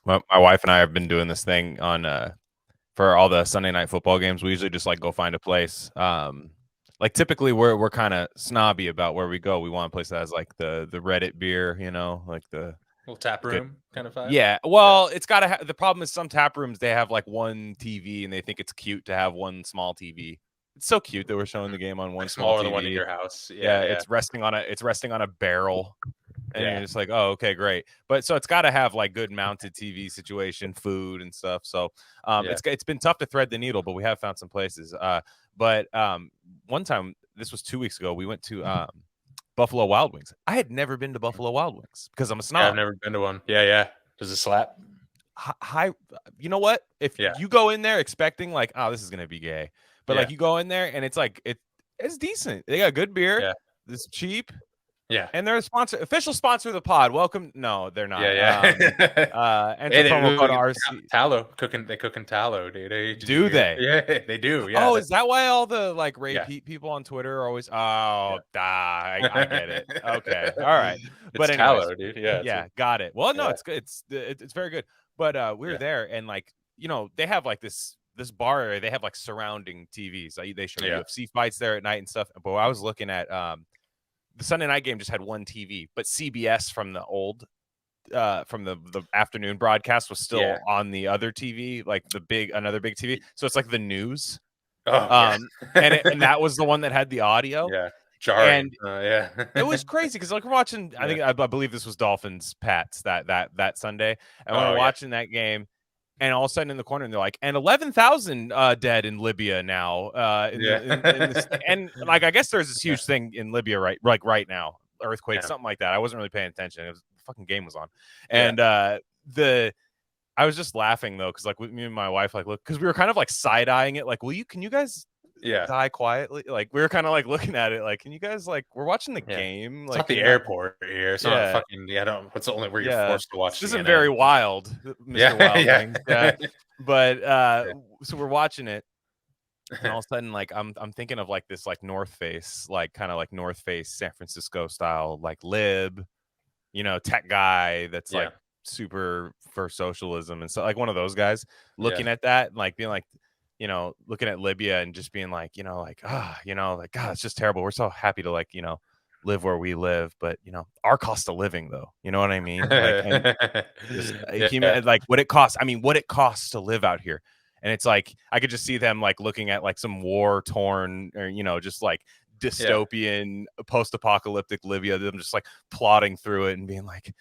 My wife and I have been doing this thing on for all the Sunday night football games. We usually just like go find a place. Like typically we're kind of snobby about where we go. We want a place that has like the Reddit beer, like the little tap good. room kind of vibe. Yeah. Well, it's got to the problem is some tap rooms they have like one TV and they think it's cute to have one small TV. It's so cute that we're showing the game on one Like small smaller TV. than one in your house. Yeah, Yeah. it's resting on a barrel. And Yeah. you're just like, oh, okay, great. But so it's got to have like good mounted TV situation, food and stuff. So it's been tough to thread the needle, but we have found some places. But one time, this was 2 weeks ago, we went to Buffalo Wild Wings. I had never been to Buffalo Wild Wings because I'm a snob. I've never been to one. Yeah. Does it slap? Hi, you know what? If you go in there expecting like, oh, this is gonna be gay, but like you go in there and it's like it's decent. They got good beer. Yeah. It's cheap. Yeah. And they're a official sponsor of the pod. Welcome. No, they're not. Yeah. Enter promo code RC. Tallow they cook in tallow, dude. Do they? Yeah, they do. Yeah. Oh, is that why all the like Ray people on Twitter are always? Oh, I get it. Okay, all right. But anyways, tallow, dude. Yeah. Yeah, got it. Well, no, it's good. It's very good. But we were there, and like they have like this bar area. They have like surrounding TVs. They show UFC fights there at night and stuff. But I was looking at the Sunday night game just had one TV, but CBS from the old from the afternoon broadcast was still on the other TV, like another big TV. So it's like the news. And that was the one that had the audio. Yeah. Jarring. And it was crazy because like we're watching, I believe this was Dolphins Pats that Sunday. And we're watching that game. And all of a sudden in the corner, and they're like, and 11,000 dead in Libya now. And like, I guess there's this huge thing in Libya right now, earthquake, something like that. I wasn't really paying attention. The fucking game was on, and I was just laughing though, because like with me and my wife, like, look, because we were kind of like side eyeing it, like, can you guys die quietly? Like we were kind of like looking at it, like, can you guys we're watching the game? It's like not the airport here. It's not fucking It's the only where you're forced to watch. This isn't very wild, Mr. Wild Wings. But so we're watching it, and all of a sudden, like I'm thinking of like this like North Face, like kind of like North Face San Francisco style, like lib, tech guy that's like super for socialism and so like one of those guys looking at that and like being like, looking at Libya and just being like, like, like, God, it's just terrible. We're so happy to like, live where we live, but our cost of living though, you know what I mean? Like, like what it costs. I mean, what it costs to live out here. And it's like, I could just see them like looking at like some war torn or, just like dystopian post-apocalyptic Libya, them just like plodding through it and being like,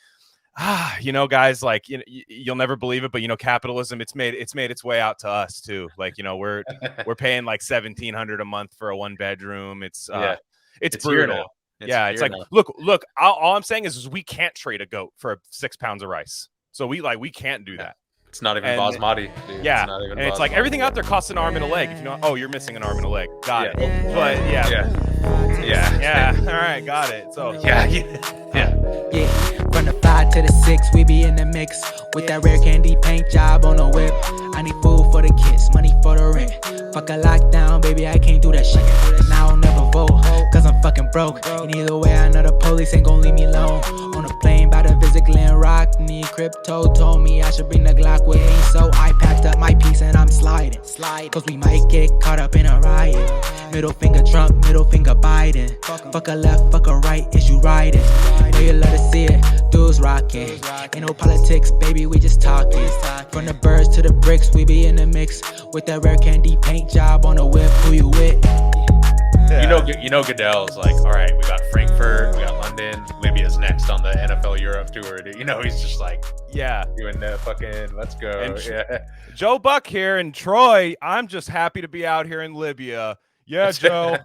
guys, like, you'll never believe it, but capitalism, it's made its way out to us too. Like, we're paying like $1,700 a month for a 1-bedroom. It's brutal. It's like, look, all I'm saying is we can't trade a goat for 6 pounds of rice. So we can't do that. It's not even basmati, dude. And it's like everything out there costs an arm and a leg. If you're missing an arm and a leg. Got it. But all right, got it. So From the 5 to the 6, we be in the mix with that rare candy paint job on the whip. I need food for the kids, money for the rent. Fuck a lockdown, baby, I can't do that shit. And I don't never vote, cause I'm fucking broke. And either way, I know the police ain't gon' leave me alone. On a plane, about to visit Glen Rock. Need crypto, told me I should bring the Glock with me. So I packed up my piece and I'm sliding. Cause we might get caught up in a riot. Middle finger Trump, middle finger Biden. Fuck a left, fuck a right, is you riding? Know you love to see it, dudes rocking. Ain't no politics, baby, we just talking. From the birds to the bricks, we be in the mix with that rare candy paint job on the whip. Who you with? Goodell's like, all right, we got Frankfurt, we got London, Libya's next on the NFL Europe tour. Dude. He's just like, doing the fucking let's go. And Joe Buck here in Troy. I'm just happy to be out here in Libya. Yeah, Joe.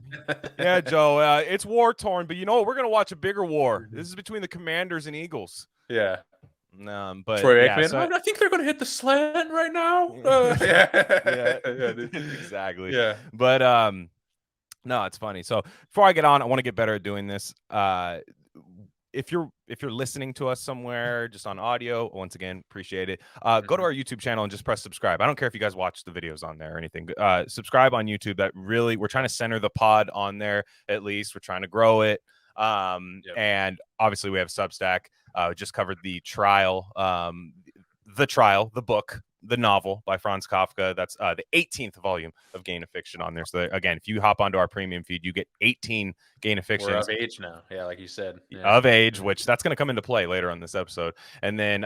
It's war torn, but we're gonna watch a bigger war. This is between the Commanders and Eagles. Yeah. But Troy Aikman, I think they're gonna hit the slant right now. Exactly. Yeah. But no, it's funny. So before I get on, I want to get better at doing this. If you're listening to us somewhere just on audio, once again, appreciate it. Go to our YouTube channel and just press subscribe. I don't care if you guys watch the videos on there or anything. Subscribe on YouTube. That really, we're trying to center the pod on there. At least we're trying to grow it. And obviously we have Substack. Just covered the trial, The Trial, the book, the novel by Franz Kafka. That's the 18th volume of Gain of Fiction on there. So again, if you hop onto our premium feed, you get 18 Gain of Fiction. We're of age now. Yeah, like you said. Yeah. Of age, which that's going to come into play later on this episode. And then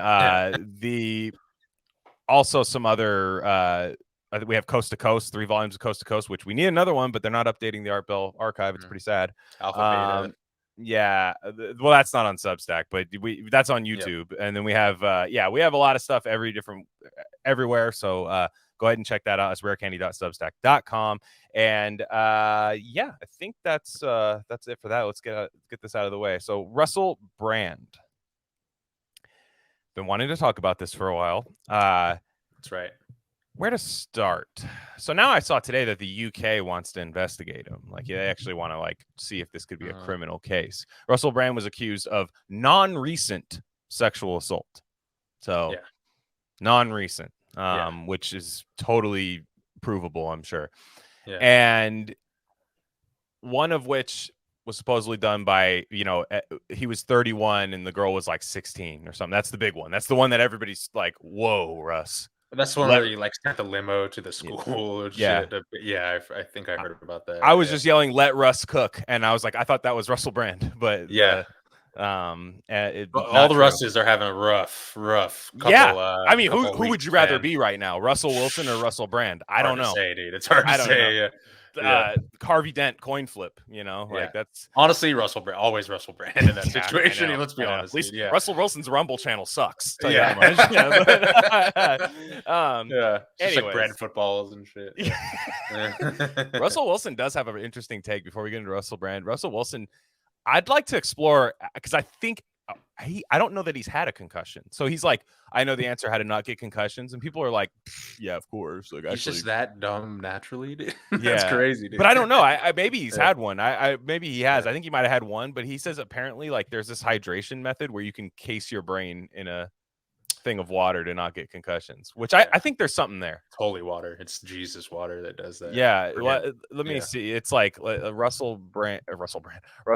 also some other we have Coast to Coast, 3 volumes of Coast to Coast, which we need another one, but they're not updating the Art Bell archive. It's pretty sad. Alpha Beta. Yeah, well, that's not on Substack, but that's on YouTube. Yep. And then we have we have a lot of stuff everywhere. So go ahead and check that out. It's rarecandy.substack.com. And I think that's it for that. Let's get this out of the way. So Russell Brand. Been wanting to talk about this for a while. That's right. Where to start? So now I saw today that the UK wants to investigate him. Like, they actually want to see if this could be a criminal case. Russell Brand was accused of non-recent sexual assault. So non-recent, which is totally provable, I'm sure. Yeah. And one of which was supposedly done by, he was 31 and the girl was 16 or something. That's the big one. That's the one that everybody's like, whoa, Russ. That's the one where you sent the limo to the school or shit. Yeah, I think I heard about that. I was just yelling, "Let Russ cook," and I was like, I thought that was Russell Brand, but all the Russes are having a rough couple. I mean, who would you rather be right now, Russell Wilson or Russell Brand? I don't know. Say, dude. It's hard to say. Harvey Dent coin flip, that's honestly always Russell Brand in that situation. Let's be honest. At least Russell Wilson's Rumble channel sucks. It's just like bread footballs and shit. Russell Wilson does have an interesting take before we get into Russell Brand. Russell Wilson, I'd like to explore, because I think I don't know that he's had a concussion. So he's like, I know the answer how to not get concussions, and people are like, yeah, of course. He's just that dumb naturally, dude. That's crazy, dude. But I don't know. I maybe he's had one. Maybe he has. I think he might have had one, but he says apparently there's this hydration method where you can case your brain in a thing of water to not get concussions, which I think there's something there. It's holy water. It's Jesus water that does that. Yeah. Let me see. It's like Russell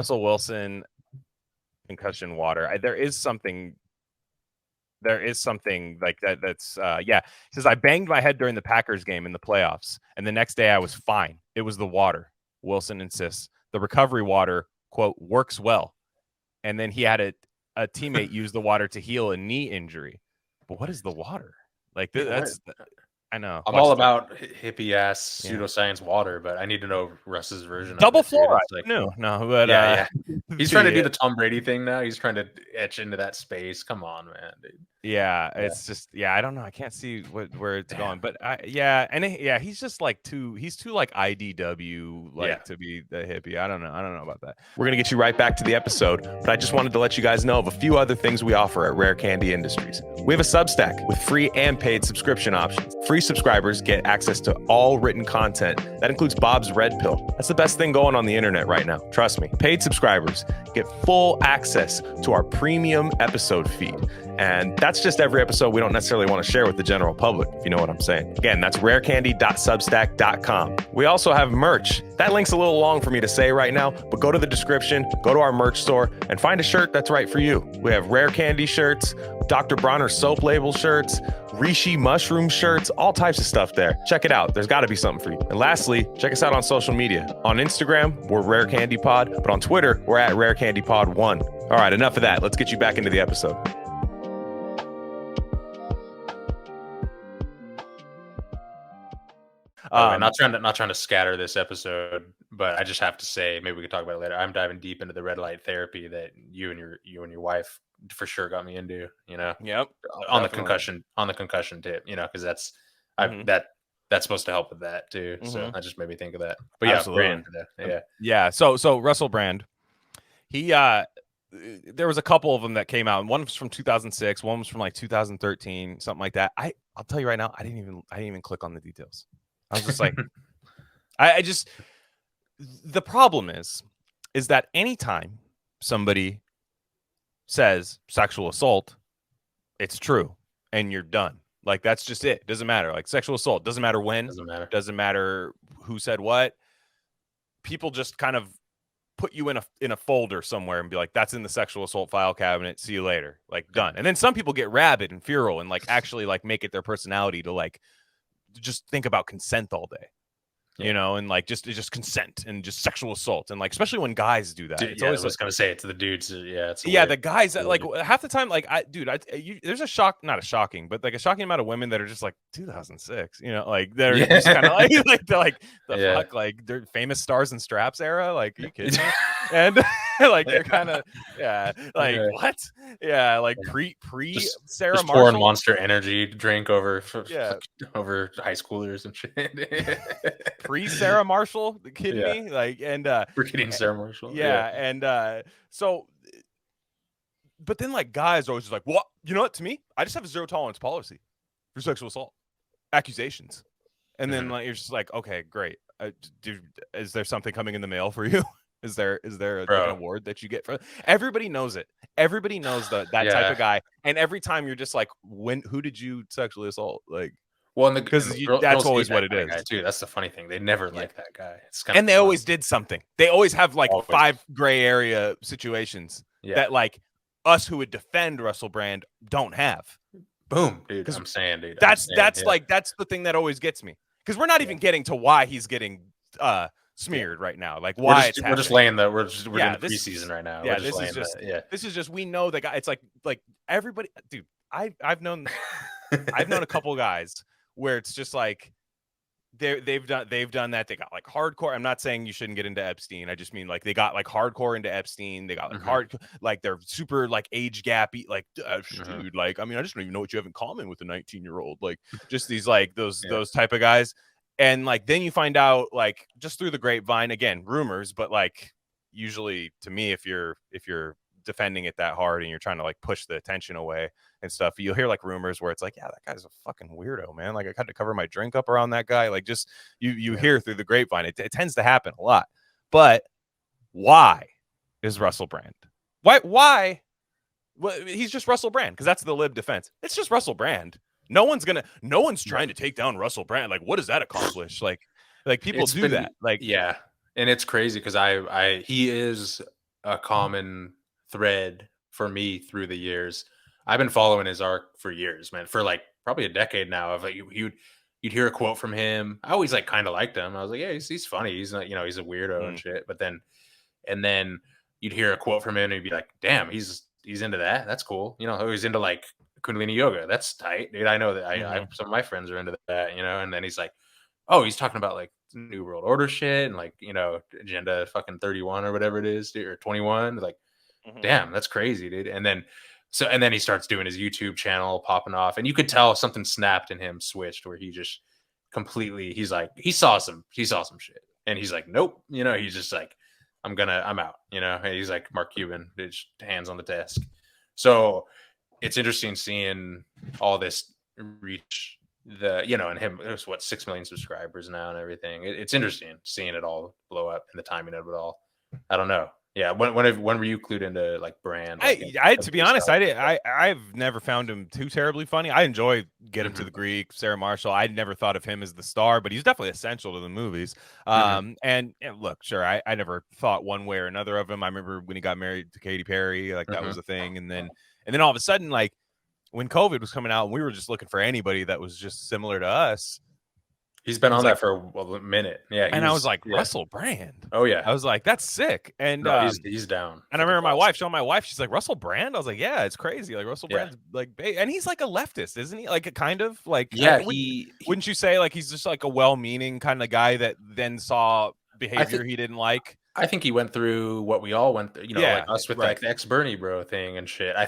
Wilson concussion water. There is something like that. That's It says, I banged my head during the Packers game in the playoffs, and the next day I was fine. It was the water. Wilson insists the recovery water, quote, works well. And then he had a teammate use the water to heal a knee injury. But what is the water? I know. I'm all about hippie ass pseudoscience water, but I need to know Russ's version. Double fluoride. No, but he's trying to do the Tom Brady thing now. He's trying to etch into that space. Come on, man, dude. It's just I don't know. I can't see where it's going, but he's just he's too IDW to be the hippie. I don't know about that. We're gonna get you right back to the episode, but I just wanted to let you guys know of a few other things we offer at Rare Candy Industries. We have a Substack with free and paid subscription options. Free subscribers get access to all written content. That includes Bob's Red Pill. That's the best thing going on the internet right now. Trust me. Paid subscribers get full access to our premium episode feed. And that's just every episode we don't necessarily want to share with the general public, if you know what I'm saying. Again, that's rarecandy.substack.com. We also have merch. That link's a little long for me to say right now, but go to the description, go to our merch store, and find a shirt that's right for you. We have Rare Candy shirts, Dr. Bronner soap label shirts, Rishi mushroom shirts, all types of stuff there. Check it out. There's got to be something for you. And lastly, check us out on social media. On Instagram, we're Rare Candy Pod, but on Twitter, we're at Rare Candy Pod 1. All right, enough of that. Let's get you back into the episode. Not trying to scatter this episode, but I just have to say, maybe we could talk about it later. I'm diving deep into the red light therapy that you and your wife for sure got me into. Yep. On the concussion tip, because that's that's supposed to help with that too. So that just made me think of that. But absolutely. Brand, So Russell Brand, he there was a couple of them that came out. One was from 2006, one was from 2013, something like that. I'll tell you right now, I didn't even click on the details. I was just like, the problem is that anytime somebody says sexual assault, it's true and you're done. That's just it. Doesn't matter. Sexual assault doesn't matter when, doesn't matter who said what. People just kind of put you in a folder somewhere and be like, that's in the sexual assault file cabinet. See you later. Like, done. And then some people get rabid and feral and like actually like make it their personality to like just think about consent all day. You know, and like just consent and just sexual assault, and like especially when guys do that. Dude, it's always I was gonna say it to the dudes. It's the guys that like half the time, like there's not a shocking, but like a shocking amount of women that are just like 2006. You know, like they're just kind of like they're like the fuck, like they're famous stars and straps era. Like, are you kidding me? And like they're kind of what? Yeah, like pre Sarah just Marshall pouring Monster Energy drink over over high schoolers and shit. Pre Sarah Marshall, kidding me? Like, and freaking Sarah Marshall. And so, but then like guys are always just like, what? You know what? To me, I just have a zero tolerance policy for sexual assault accusations, and then like you're just like, okay, great. Is there something coming in the mail for you? Is there an award that you get for? Everybody knows it. Everybody knows that type of guy. And every time you're just like, who did you sexually assault? Like, well, because that's always what it is, too. That's the funny thing. They never like that guy. It's and they always did something. They always have like 5 gray area situations that like us who would defend Russell Brand don't have. Boom, dude. I'm saying, dude. That's the thing that always gets me, because we're not even getting to why he's getting smeared right now. Like, why we're just laying the we're doing preseason right now. Yeah, this is just we know the guy. It's like everybody, dude. I've known a couple guys where it's just like they've done that. They got like hardcore. I'm not saying you shouldn't get into Epstein. I just mean like they got like hardcore into Epstein. They got like like they're super like age gappy. Like, dude, like, I mean, I just don't even know what you have in common with a 19-year-old. Like, just these like those type of guys. And like then you find out, like, just through the grapevine, again, rumors, but like usually to me, if you're defending it that hard and you're trying to like push the attention away and stuff, you'll hear like rumors where it's like, yeah, that guy's a fucking weirdo, man. Like, I had to cover my drink up around that guy. Like, just you hear through the grapevine. It tends to happen a lot. But why is Russell Brand? Why? Well, he's just Russell Brand, because that's the lib defense. It's just Russell Brand. No one's trying to take down Russell Brand. Like, what does that accomplish? Like people do that. Like, yeah. And it's crazy because he is a common thread for me through the years. I've been following his arc for years, man, for like probably a decade now. Of like, you'd hear a quote from him. I always like kind of liked him. I was like, yeah, he's funny. He's not, he's a weirdo and shit. But then you'd hear a quote from him and you'd be like, damn, he's into that. That's cool. He's into like Kundalini yoga. That's tight, dude. I know that some of my friends are into that, and then he's like, oh, he's talking about like New World Order shit and like, Agenda fucking 31 or whatever it is, dude, or 21. Like, damn, that's crazy, dude. And then he starts doing his YouTube channel, popping off, and you could tell something snapped in him, switched, where he just completely, he's like, he saw some shit, and he's like, nope, he's just like, I'm out, and he's like Mark Cuban, just hands on the desk. So it's interesting seeing all this reach and him. There's 6 million subscribers now and everything. It's interesting seeing it all blow up and the timing of it all. I don't know. Yeah, when were you clued into like Brand? I to be honest, I've never found him too terribly funny. I enjoy Get Him to the Greek, Sarah Marshall. I never thought of him as the star, but he's definitely essential to the movies. And look, sure, I never thought one way or another of him. I remember when he got married to Katy Perry, like that was a thing, and then all of a sudden, like when COVID was coming out, and we were just looking for anybody that was just similar to us. He's been on that for a minute. Yeah. And I was like, Russell Brand. Oh, yeah. I was like, that's sick. And he's down. And I remember my wife showing my wife, she's like, Russell Brand? I was like, yeah, it's crazy. Like, Russell Brand's like, and he's like a leftist, isn't he? Like, a kind of like, yeah, wouldn't you say like he's just like a well-meaning kind of guy that then saw behavior he didn't like? I think he went through what we all went through, like us with like the ex-Bernie bro thing and shit. I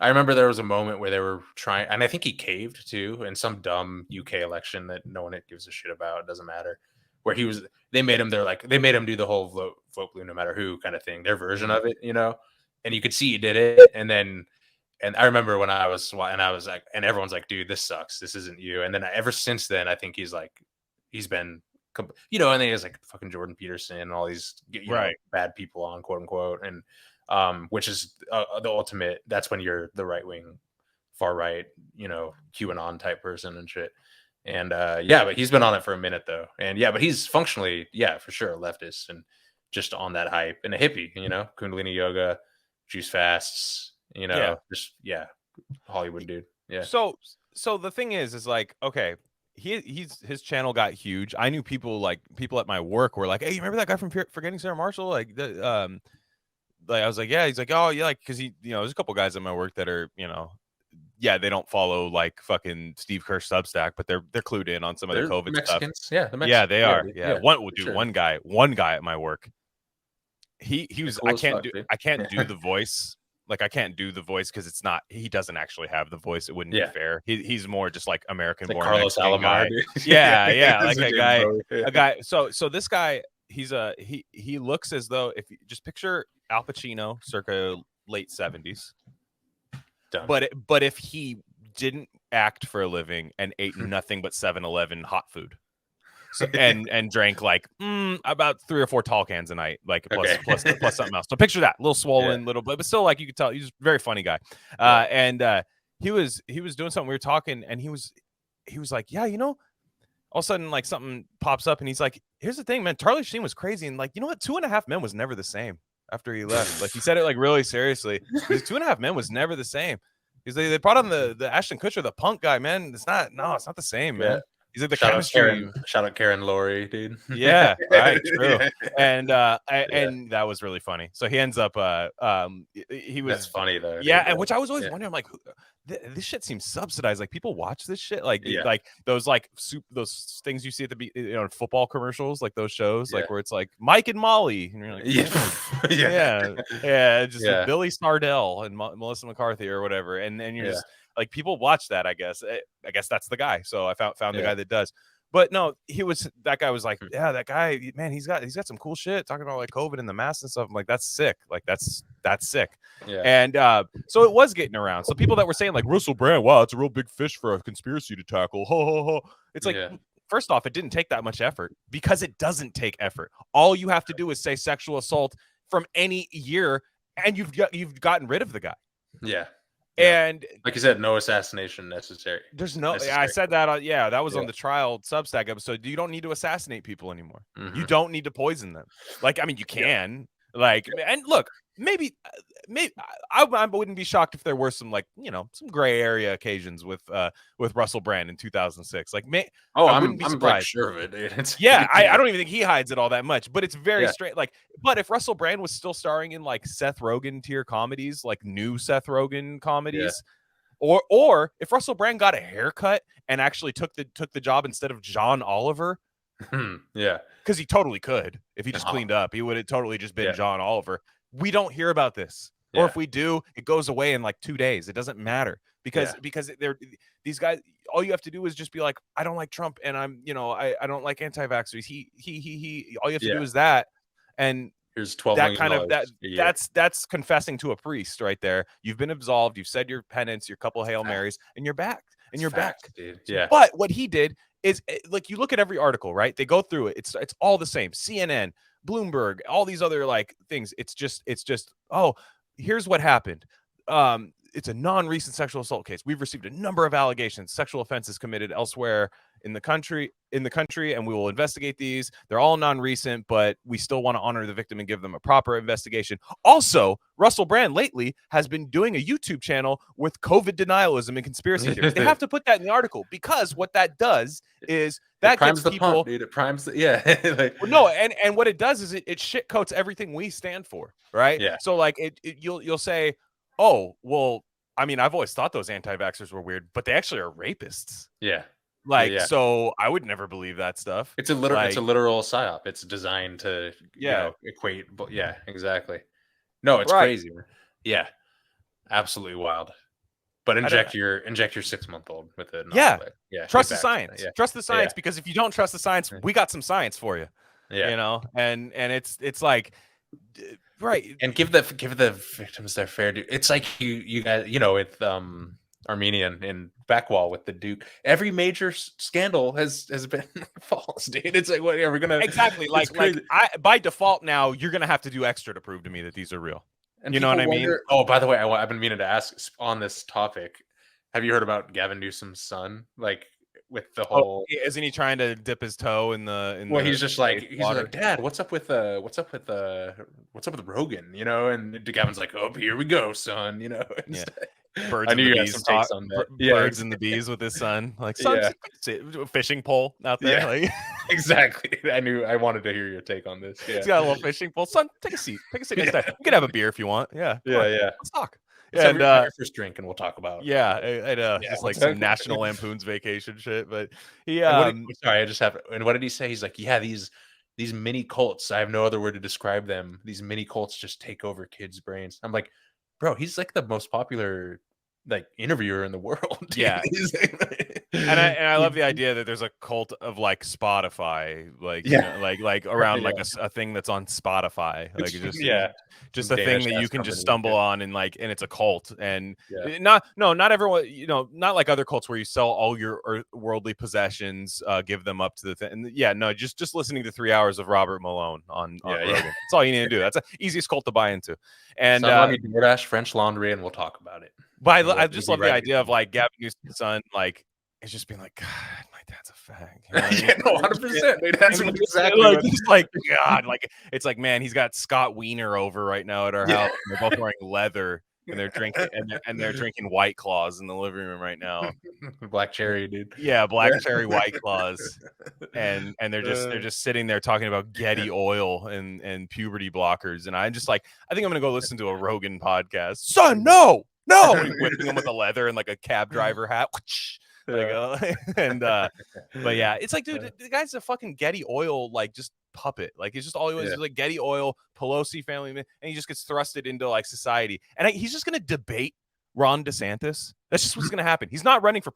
remember there was a moment where they were trying, and I think he caved too in some dumb UK election that no one gives a shit about. It doesn't matter. Where they made him do the whole vote blue no matter who kind of thing, their version of it, and you could see he did it. And I remember when I was like, and everyone's like, dude, this sucks. This isn't you. And then ever since then, I think he's been, and then he has like fucking Jordan Peterson and all these bad people on, quote unquote, and which is the ultimate. That's when you're the right wing, far right, QAnon type person and shit. And but he's been on it for a minute though, and but he's functionally, for sure, a leftist, and just on that hype, and a hippie, you know, Kundalini yoga, juice fasts, you know, Yeah. just Hollywood dude. Yeah. So the thing is like, okay, his channel got huge. I knew people at my work were like, hey, you remember that guy from Forgetting Sarah Marshall? Like like I was like, yeah. He's like, oh yeah, like because he, you know, there's a couple guys at my work that are, you know, yeah, they don't follow like fucking Steve Kerr Substack, but they're clued in on some of the COVID Mexicans. stuff. Yeah, Yeah, they are. dude. Yeah, one guy at my work. He was. Cool I can't do the voice. Like I can't do the voice because it's not. He doesn't actually have the voice. It wouldn't be fair. He's more just like American born Carlos Mexican Alomar, guy. dude. Yeah, like a guy. Yeah. A guy. So this guy, he looks as though, if you just picture Al Pacino circa late 70s. Done. But if he didn't act for a living and ate nothing but 7-Eleven hot food, so, and drank like about 3 or 4 tall cans a night, like plus something else. So picture that, little swollen, little, but still like you could tell he's a very funny guy. And he was doing something. We were talking, and he was like, yeah, you know, all of a sudden like something pops up, and he's like, here's the thing, man, Charlie Sheen was crazy, and like, you know what, 2.5 Men was never the same after he left. Like he said it like really seriously. His 2.5 Men was never the same. Because they brought on the Ashton Kutcher, the punk guy, man. It's not the same, man. He's like the chemistry. Shout out Karen Laurie, dude. Yeah, right, true. And and that was really funny. So he ends up he was. That's funny though. Yeah, and which I was always wondering, I'm like, this shit seems subsidized. Like people watch this shit, like those those things you see at the, you know, football commercials, like those shows, like where it's like Mike and Molly, and you're like, just Billy Sardell and Melissa McCarthy or whatever, and you're just like, people watch that. I guess that's the guy. So I found the guy that does. But no, that guy was like, yeah, that guy, man, he's got some cool shit talking about like COVID and the mask and stuff. I'm like, that's sick. Like that's sick. Yeah. And so it was getting around. So people that were saying like Russell Brand, wow, it's a real big fish for a conspiracy to tackle. Ho ho ho. It's like, first off, it didn't take that much effort, because it doesn't take effort. All you have to do is say sexual assault from any year, and you've gotten rid of the guy. Yeah. And like you said, no assassination necessary. There's no, I said that on, that was on the trial Substack episode. You don't need to assassinate people anymore. You don't need to poison them. Like, I mean, you can, like, and look, maybe I wouldn't be shocked if there were some, like, you know, some gray area occasions with Russell Brand in 2006. Like, I wouldn't be surprised. Like sure of it, dude. I don't even think he hides it all that much, but it's very straight. Like, but if Russell Brand was still starring in like Seth Rogen tier comedies, like new Seth Rogen comedies, or if Russell Brand got a haircut and actually took the job instead of John Oliver, because he totally could. If he just cleaned up, he would have totally just been John Oliver. We don't hear about this. Or if we do, it goes away in like 2 days. It doesn't matter, because they're, these guys, all you have to do is just be like, I don't like Trump, and I'm, you know, I don't like anti-vaxxers. He all you have to do is that, and here's $12 that million kind of that's confessing to a priest right there. You've been absolved, you've said your penance, your couple Hail Marys, and you're back. And you're back. Dude. Yeah. But what he did is, like, you look at every article, right? They go through it. It's all the same. CNN, Bloomberg, all these other like things. It's just, oh, here's what happened. It's a non-recent sexual assault case. We've received a number of allegations, sexual offenses committed elsewhere in the country, and we will investigate these. They're all non-recent, but we still want to honor the victim and give them a proper investigation. Also, Russell Brand lately has been doing a YouTube channel with COVID denialism and conspiracy theories. They have to put that in the article, because what that does is that gets people. Pump, dude. It primes the, like, well, no, and what it does is it shit coats everything we stand for, right? Yeah. So like you'll say, oh, well, I mean, I've always thought those anti-vaxxers were weird, but they actually are rapists. Yeah. Like, so I would never believe that stuff. It's a literal psyop. It's designed to equate. But yeah, exactly. No, it's crazy. Yeah, absolutely wild. But inject your 6-month-old with it. Trust the science. Trust the science, because if you don't trust the science, we got some science for you. Yeah, you know, and it's like. Right, and give the victims their fair due. It's like you guys, you know, with Armenian in Backwall with the Duke. Every major scandal has been false, dude. It's like, what are we gonna exactly like I by default now you're gonna have to do extra to prove to me that these are real. And you know what I mean? Oh, by the way, I've been meaning to ask on this topic. Have you heard about Gavin Newsom's son? Like, with the whole. Isn't he trying to dip his toe in the? Well, he's just like Dad, what's up with Rogan? You know, and Gavin's like, oh, here we go, son. You know, yeah. Birds I and knew the you had bees some takes on that. Birds and the bees with his son, like son, fishing pole out there. Yeah. Like, exactly. I wanted to hear your take on this. Yeah, he's got a little fishing pole. Son, take a seat. Next time. You can have a beer if you want. Yeah, yeah. Let's talk. Let's have your first drink and we'll talk about. Just like some National Lampoon's Vacation shit. But he sorry, I just have. And what did he say? He's like, yeah, these mini cults. I have no other word to describe them. These mini cults just take over kids' brains. I'm like, bro, he's like the most popular like interviewer in the world. Yeah. and I love the idea that there's a cult of like Spotify, like you know, like around like a thing that's on Spotify, like just a thing that you can just stumble on, and like, and it's a cult, and not everyone, you know, not like other cults where you sell all your worldly possessions, give them up to the thing. And just listening to 3 hours of Robert Malone on Rogan. That's all you need to do. That's the easiest cult to buy into. And let me DoorDash French Laundry and we'll talk about it. But I just love the idea of like Gavin Newsom's son, like, it's just being like, God, my dad's a fag. You know? 100%. That's exactly like, just like, God, like, it's like, man, he's got Scott Wiener over right now at our house. And they're both wearing leather, and they're drinking, and they're drinking White Claws in the living room right now. Black cherry, dude. Yeah, black cherry White Claws, and they're just sitting there talking about Getty oil and puberty blockers, and I'm just like, I think I'm gonna go listen to a Rogan podcast. Son, no. Whipping him with a leather and like a cab driver hat. But yeah, it's like, dude, the guy's a fucking Getty oil, like, just puppet. Like, it's just all he was like Getty oil, Pelosi family, and he just gets thrusted into like society. And he's just gonna debate Ron DeSantis. That's just what's gonna happen. He's not running for,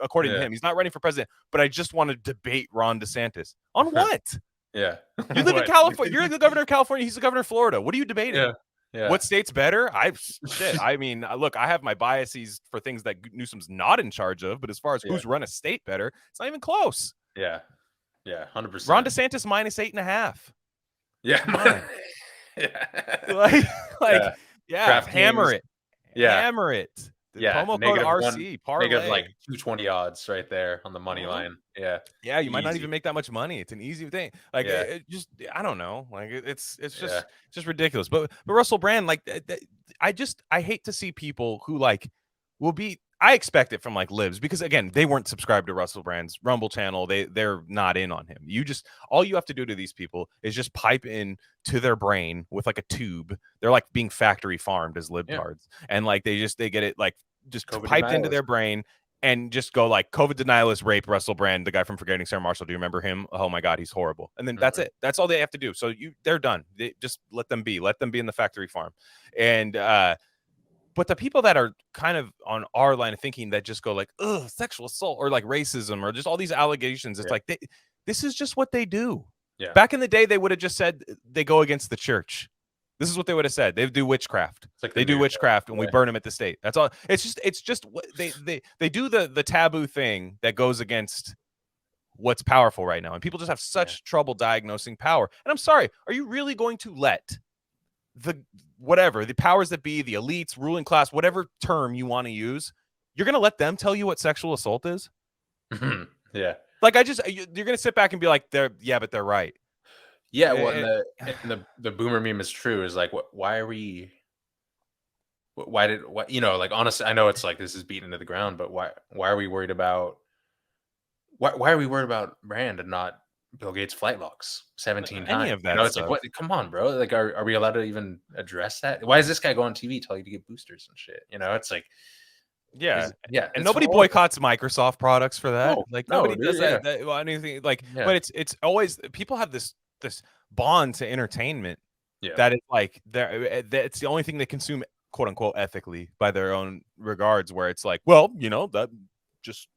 according to him, he's not running for president. But I just want to debate Ron DeSantis on what? Yeah, you live in California. You're the governor of California. He's the governor of Florida. What are you debating? Yeah. What state's better? I mean, look, I have my biases for things that Newsom's not in charge of, but as far as who's run a state better, it's not even close. Yeah, 100%. Ron DeSantis minus 8.5. Yeah, hammer it. Yeah, hammer it. Yeah, promo code RC parlay. Negative like 220 odds right there on the money line. Yeah, you might not even make that much money. It's an easy thing. Like, it just, I don't know. Like, it's just ridiculous. But Russell Brand, like, I hate to see people who like will be. I expect it from like libs, because again, they weren't subscribed to Russell Brand's Rumble channel. They're not in on him. All you have to do to these people is just pipe in to their brain with like a tube. They're like being factory farmed as libtards, and like they get it like just piped into their brain, and just go like, COVID denialist, rape Russell Brand, the guy from Forgetting Sarah Marshall. Do you remember him? Oh my God, he's horrible. And then that's it. That's all they have to do. So they're done. They just let them be in the factory farm. And but the people that are kind of on our line of thinking that just go like, ugh, sexual assault or like racism or just all these allegations, it's like this is just what they do. Yeah. Back in the day, they would have just said they go against the church. This is what they would have said. They do witchcraft. Like they do witchcraft, and we burn them at the stake. That's all. It's just they do the taboo thing that goes against what's powerful right now, and people just have such trouble diagnosing power. And I'm sorry, are you really going to let the powers that be, the elites, ruling class, whatever term you want to use, you're going to let them tell you what sexual assault is? Yeah. Like, you're going to sit back and be like, but they're right. Yeah. Well, and the boomer meme is true. Is like, honestly, I know it's like, this is beaten into the ground, but why are we worried about, why are we worried about Brand and not Bill Gates' flight logs 17 times? Any of that it's like, what? Come on, bro. Like, are we allowed to even address that? Why is this guy go on TV telling you to get boosters and shit? It's like, and nobody boycotts Microsoft products for that. Nobody does that. Anything like, but it's always, people have this bond to entertainment that is like, it's the only thing they consume, quote unquote, ethically by their own regards, where it's like, well, that just,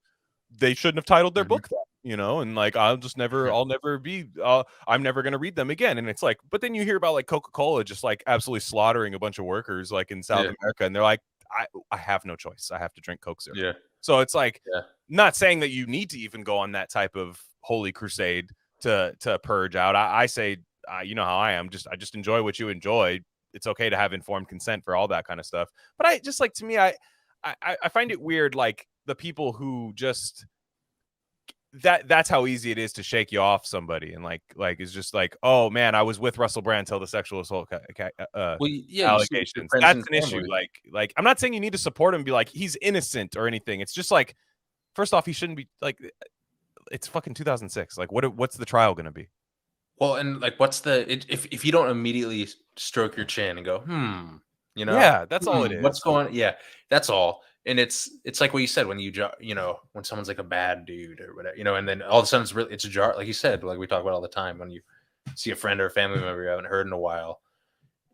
they shouldn't have titled their book that. And like, I'm never going to read them again. And it's like, but then you hear about like Coca-Cola just like absolutely slaughtering a bunch of workers like in South America. And they're like, I have no choice. I have to drink Coke Zero. Yeah. So it's like, not saying that you need to even go on that type of holy crusade to purge out. I say, you know how I am. I just enjoy what you enjoy. It's okay to have informed consent for all that kind of stuff. But I just like, to me, I find it weird. Like the people who just that's how easy it is to shake you off somebody, and like it's just like, oh man, I was with Russell Brand till the sexual assault allegations. That's an issue. Like I'm not saying you need to support him and be like he's innocent or anything. It's just like, first off, he shouldn't be like, it's fucking 2006. Like what's the trial gonna be? Well, and like, what's if you don't immediately stroke your chin and go, you know, yeah, that's all it is. What's going? Yeah, that's all. And it's like what you said, when when someone's like a bad dude or whatever, and then all of a sudden it's a jar, like you said, like we talk about all the time, when you see a friend or a family member you haven't heard in a while,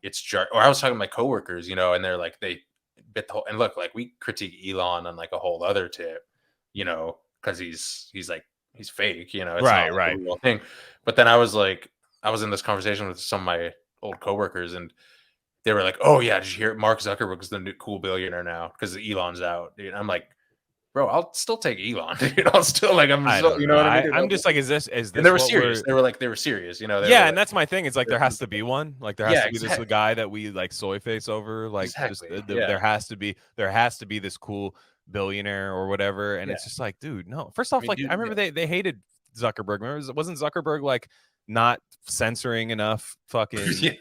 it's jar. Or I was talking to my coworkers, and they're like, they bit the whole, and look, like we critique Elon on like a whole other tip, because he's fake, it's not like a real thing. But then I was in this conversation with some of my old coworkers, and they were like, "Oh yeah, did you hear Mark Zuckerberg is the new cool billionaire now because Elon's out?" Dude, I'm like, bro, I'll still take Elon. Dude, I'll still like, what I mean? I'm just like, is this? And they were serious. They were serious. Yeah, and that's my thing. It's like there has to be one. Like there has to be this guy that we like soy face over. Like there has to be this cool billionaire or whatever. And it's just like, dude, no. First off, I remember they hated Zuckerberg. Remember, wasn't Zuckerberg like not censoring enough fucking?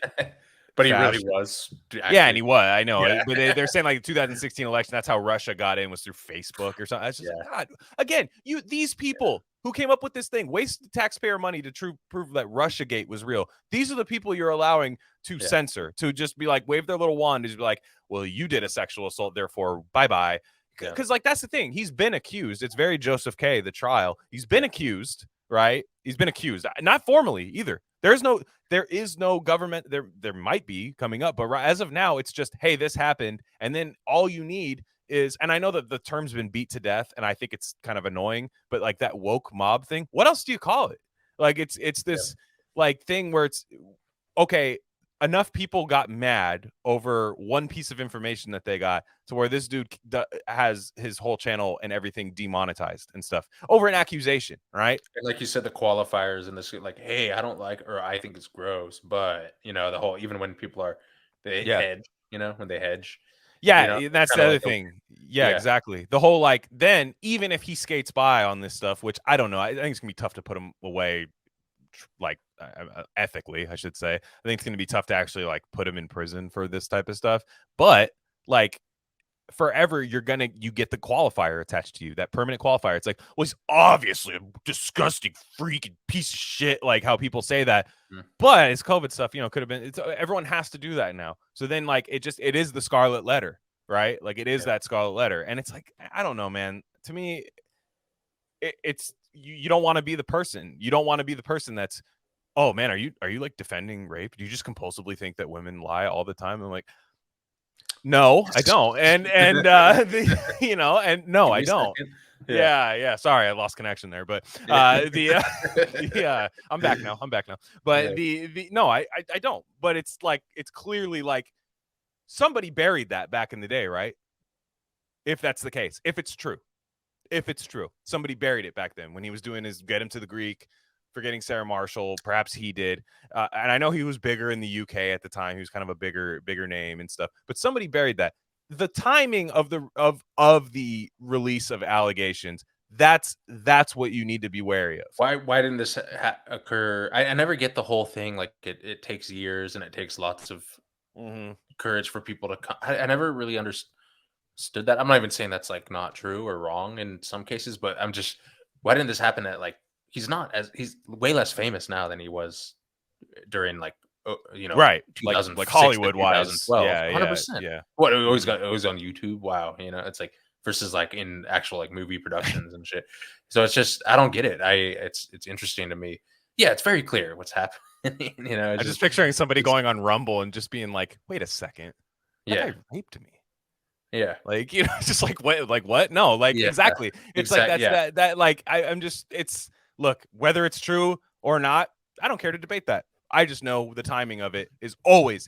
But he really was. Actually. Yeah, and he was. I know. Yeah. But they're saying like the 2016 election, that's how Russia got in, was through Facebook or something. I was just like, God, again, these people who came up with this thing wasted taxpayer money to prove that Russiagate was real. These are the people you're allowing to censor, to just be like, wave their little wand, and just be like, well, you did a sexual assault, therefore, bye-bye. Because like that's the thing. He's been accused. It's very Joseph K., the trial. He's been accused, right? He's been accused. Not formally either. There is no government. There might be coming up, but as of now, it's just, hey, this happened. And then all you need is, and I know that the term's been beat to death, and I think it's kind of annoying, but like that woke mob thing, what else do you call it? Like it's this like thing where it's, okay, enough people got mad over one piece of information that they got to where this dude has his whole channel and everything demonetized and stuff over an accusation, right? And like you said, the qualifiers and this, like, hey, I don't like, or I think it's gross, but the whole, even when people they hedge, when they hedge. Yeah, that's the other thing. Yeah, exactly. The whole, like, then even if he skates by on this stuff, which I don't know, I think it's gonna be tough to put him away, like ethically, I should say. I think it's going to be tough to actually like put him in prison for this type of stuff. But like forever, you get the qualifier attached to you, that permanent qualifier. It's like, well, he's obviously a disgusting freaking piece of shit, like how people say that. But it's COVID stuff, could have been. Everyone has to do that now. So then, like, it is the scarlet letter, right? Like it is that scarlet letter, and it's like, I don't know, man. To me, it's. You don't want to be the person. You don't want to be the person that's, oh man, are you like defending rape? Do you just compulsively think that women lie all the time? I'm like, no, I don't. And and no, I don't. Yeah. Sorry, I lost connection there. But yeah, I'm back now. But no, I don't. But it's like, it's clearly like somebody buried that back in the day, right? If that's the case, if it's true, somebody buried it back then when he was doing his Get Him to the Greek, forgetting Sarah Marshall. Perhaps he did. And I know he was bigger in the UK at the time. He was kind of a bigger name and stuff, but somebody buried that. The timing of the release of allegations, that's what you need to be wary of. Why didn't this occur? I never get the whole thing. Like it takes years and it takes lots of courage for people to come. I never really understood that. I'm not even saying that's like not true or wrong in some cases, but I'm just, why didn't this happen at like, he's way less famous now than he was during like, right, like Hollywood wise. Yeah, 100%. Yeah. What, it was on YouTube. Wow. It's like, versus like in actual like movie productions and shit. So it's just, I don't get it. It's interesting to me. Yeah, it's very clear what's happening. I'm just picturing somebody going on Rumble and just being like, wait a second, that guy raped me. Yeah, like, it's just like, what? No, like, exactly. It's like that like, I'm just, it's, look, whether it's true or not, I don't care to debate that. I just know the timing of it is always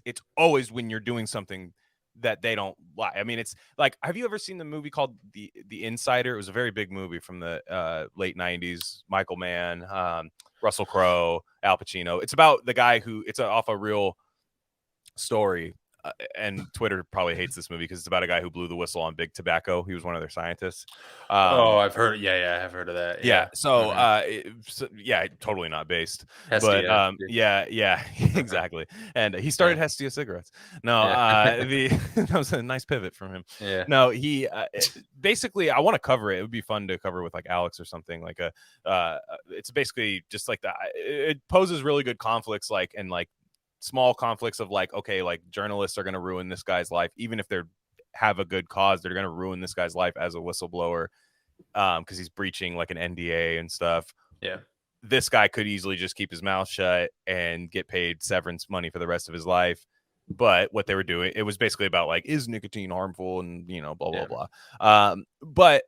when you're doing something that they don't lie. I mean, it's like, have you ever seen the movie called The Insider? It was a very big movie from the late 90s. Michael Mann, Russell Crowe, Al Pacino. It's about the guy it's off a real story and Twitter probably hates this movie because it's about a guy who blew the whistle on Big Tobacco. He was one of their scientists. Oh, I've heard. Yeah, I've heard of that. Yeah. So, Mhm. yeah, totally not based. But Hestia, dude. yeah, exactly. And he started Hestia cigarettes. No, that was a nice pivot from him. Yeah. No, he basically, I want to cover it. It would be fun to cover with like Alex or something. Like it's basically just like that. It poses really good conflicts, like, and like small conflicts of like, okay, like journalists are going to ruin this guy's life, even if they're have a good cause. They're going to ruin this guy's life as a whistleblower. Because he's breaching like an NDA and stuff. Yeah. This guy could easily just keep his mouth shut and get paid severance money for the rest of his life. But what they were doing, it was basically about like, is nicotine harmful, and blah blah blah. But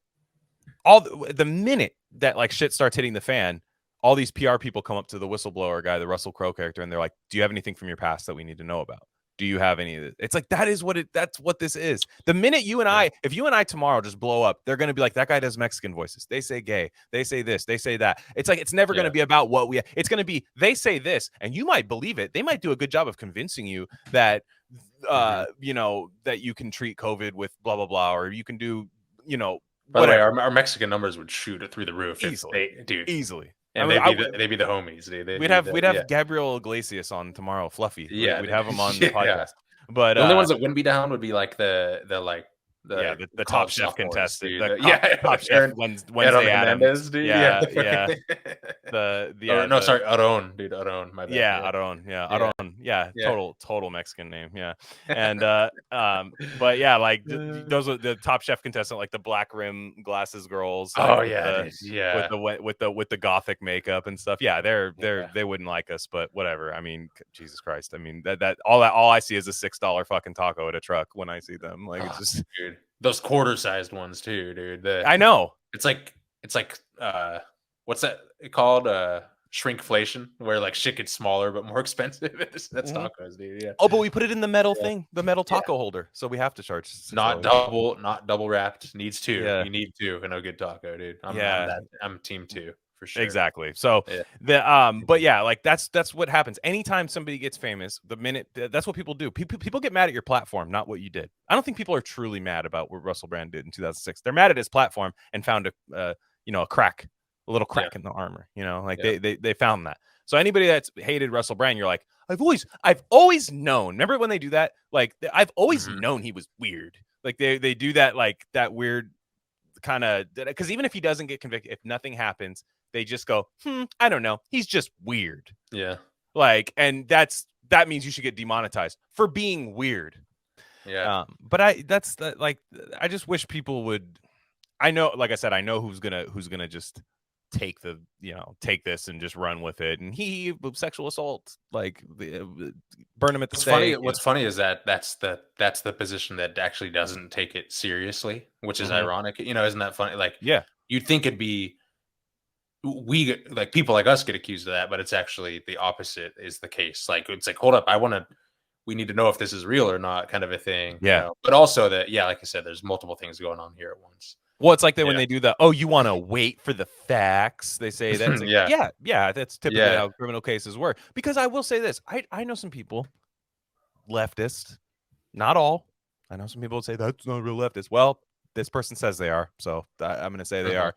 all the minute that like shit starts hitting the fan, all these PR people come up to the whistleblower guy, the Russell Crowe character, and they're like, do you have anything from your past that we need to know about? Do you have any of it? It's like, that's what this is. The minute you and I, if you and I tomorrow just blow up, they're going to be like, that guy does Mexican voices. They say gay. They say this. They say that. It's like, it's never going to be about what it's going to be, they say this, and you might believe it. They might do a good job of convincing you that, that you can treat COVID with blah, blah, blah, or you can do, By the way, our Mexican numbers would shoot it through the roof. Easily. And they'd be the homies. We'd have Gabriel Iglesias on tomorrow, Fluffy. Yeah, we'd have him on the podcast. But the only ones that wouldn't be down would be like the Top Chef contestant, Top Chef Wednesday Addams, dude. Aron, dude, Aron. My bad. Aron, Aron, total Mexican name, and but yeah, like those are the Top Chef contestant, like the black rim glasses girls. With the gothic makeup and stuff. They wouldn't like us, but whatever. I mean, Jesus Christ. I mean all I see is a $6 fucking taco at a truck when I see them. Like it's just. Dude. Those quarter-sized ones too, dude. I know. It's like what's that called? Shrinkflation, where like shit gets smaller but more expensive. That's tacos, dude. Yeah. Oh, but we put it in the metal thing, the metal taco holder, so we have to charge. Not double wrapped. Needs two. Yeah. You need two and a good taco, dude. I'm team two. For sure. Exactly. So but yeah, like that's what happens anytime somebody gets famous. The minute that's what people do. People get mad at your platform, not what you did. I don't think people are truly mad about what Russell Brand did in 2006. They're mad at his platform and found a crack, a little crack in the armor. They found that. So anybody that's hated Russell Brand, you're like, I've always known. Remember when they do that? Like I've always known he was weird. Like they do that, like that weird kind of, because even if he doesn't get convicted, if nothing happens, they just go, I don't know. He's just weird. Yeah. Like, and that means you should get demonetized for being weird. Yeah. But I just wish people would, I know, like I said, I know who's gonna just take this and just run with it. And he sexual assault, like burn him at the stake. What's funny is that's the position that actually doesn't take it seriously, which is ironic. Isn't that funny? Like, you'd think it'd be, we like people like us get accused of that, but it's actually the opposite is the case. Like it's like, hold up, we need to know if this is real or not, kind of a thing. Yeah. But also that, like I said, there's multiple things going on here at once. Well, it's like when they do you want to wait for the facts. They say that. Like, that's typically how criminal cases work. Because I will say this, I know some people, leftist, not all. I know some people would say that's not real leftist. Well, this person says they are, so I'm going to say they are.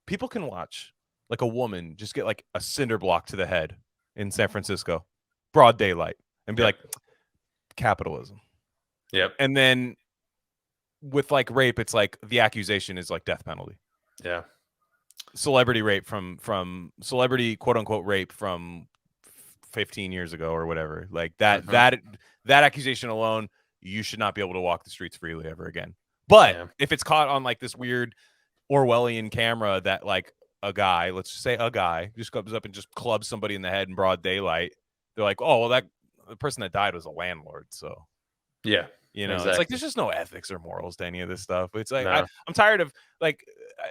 People can watch like a woman just get like a cinder block to the head in San Francisco, broad daylight, and be like, capitalism. Yep. And then with like rape, it's like the accusation is like death penalty. Yeah. Celebrity rape from celebrity quote unquote rape from 15 years ago or whatever. Like that accusation alone, you should not be able to walk the streets freely ever again. But if it's caught on like this weird Orwellian camera that like a guy, let's just say a guy, just comes up and just clubs somebody in the head in broad daylight, they're like, oh, well, the person that died was a landlord. So exactly. It's like there's just no ethics or morals to any of this stuff. It's like I'm tired of like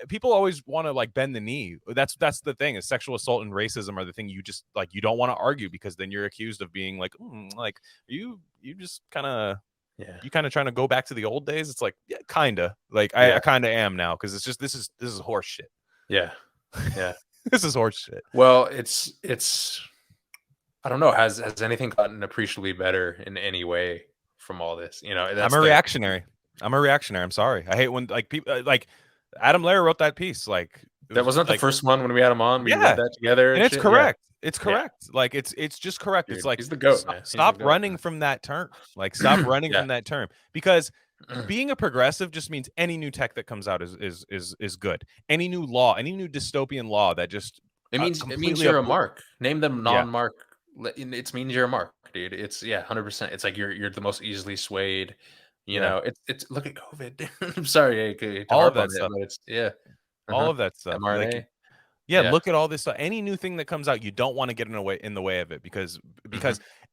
people always want to like bend the knee. That's the thing is sexual assault and racism are the thing you just like you don't want to argue because then you're accused of being like like you just kind of you kind of trying to go back to the old days. It's like kind of like I kind of am now because it's just this is horse shit. Yeah. This is horse shit. Well, it's I don't know. Has anything gotten appreciably better in any way from all this. You know, I'm a reactionary. I'm sorry. I hate when like people like Adam Lehrer wrote that piece. Like that wasn't like, the first one when we had him on. We yeah, read that together, and it's shit. correct. Yeah. It's correct. Like it's just correct. Dude, it's like he's the GOAT, man. Stop running from that term. Like stop running from that term, because being a progressive just means any new tech that comes out is good. Any new law, any new dystopian law that just it means you're a mark. Name them non-mark. Yeah. It means you're a mark, dude. It's 100%. It's like you're the most easily swayed. You know, it's look at COVID. I'm sorry to all harp of that on stuff. it, but it's all of that stuff. mRNA. Like, look at all this stuff. Any new thing that comes out, you don't want to get in the way of it, because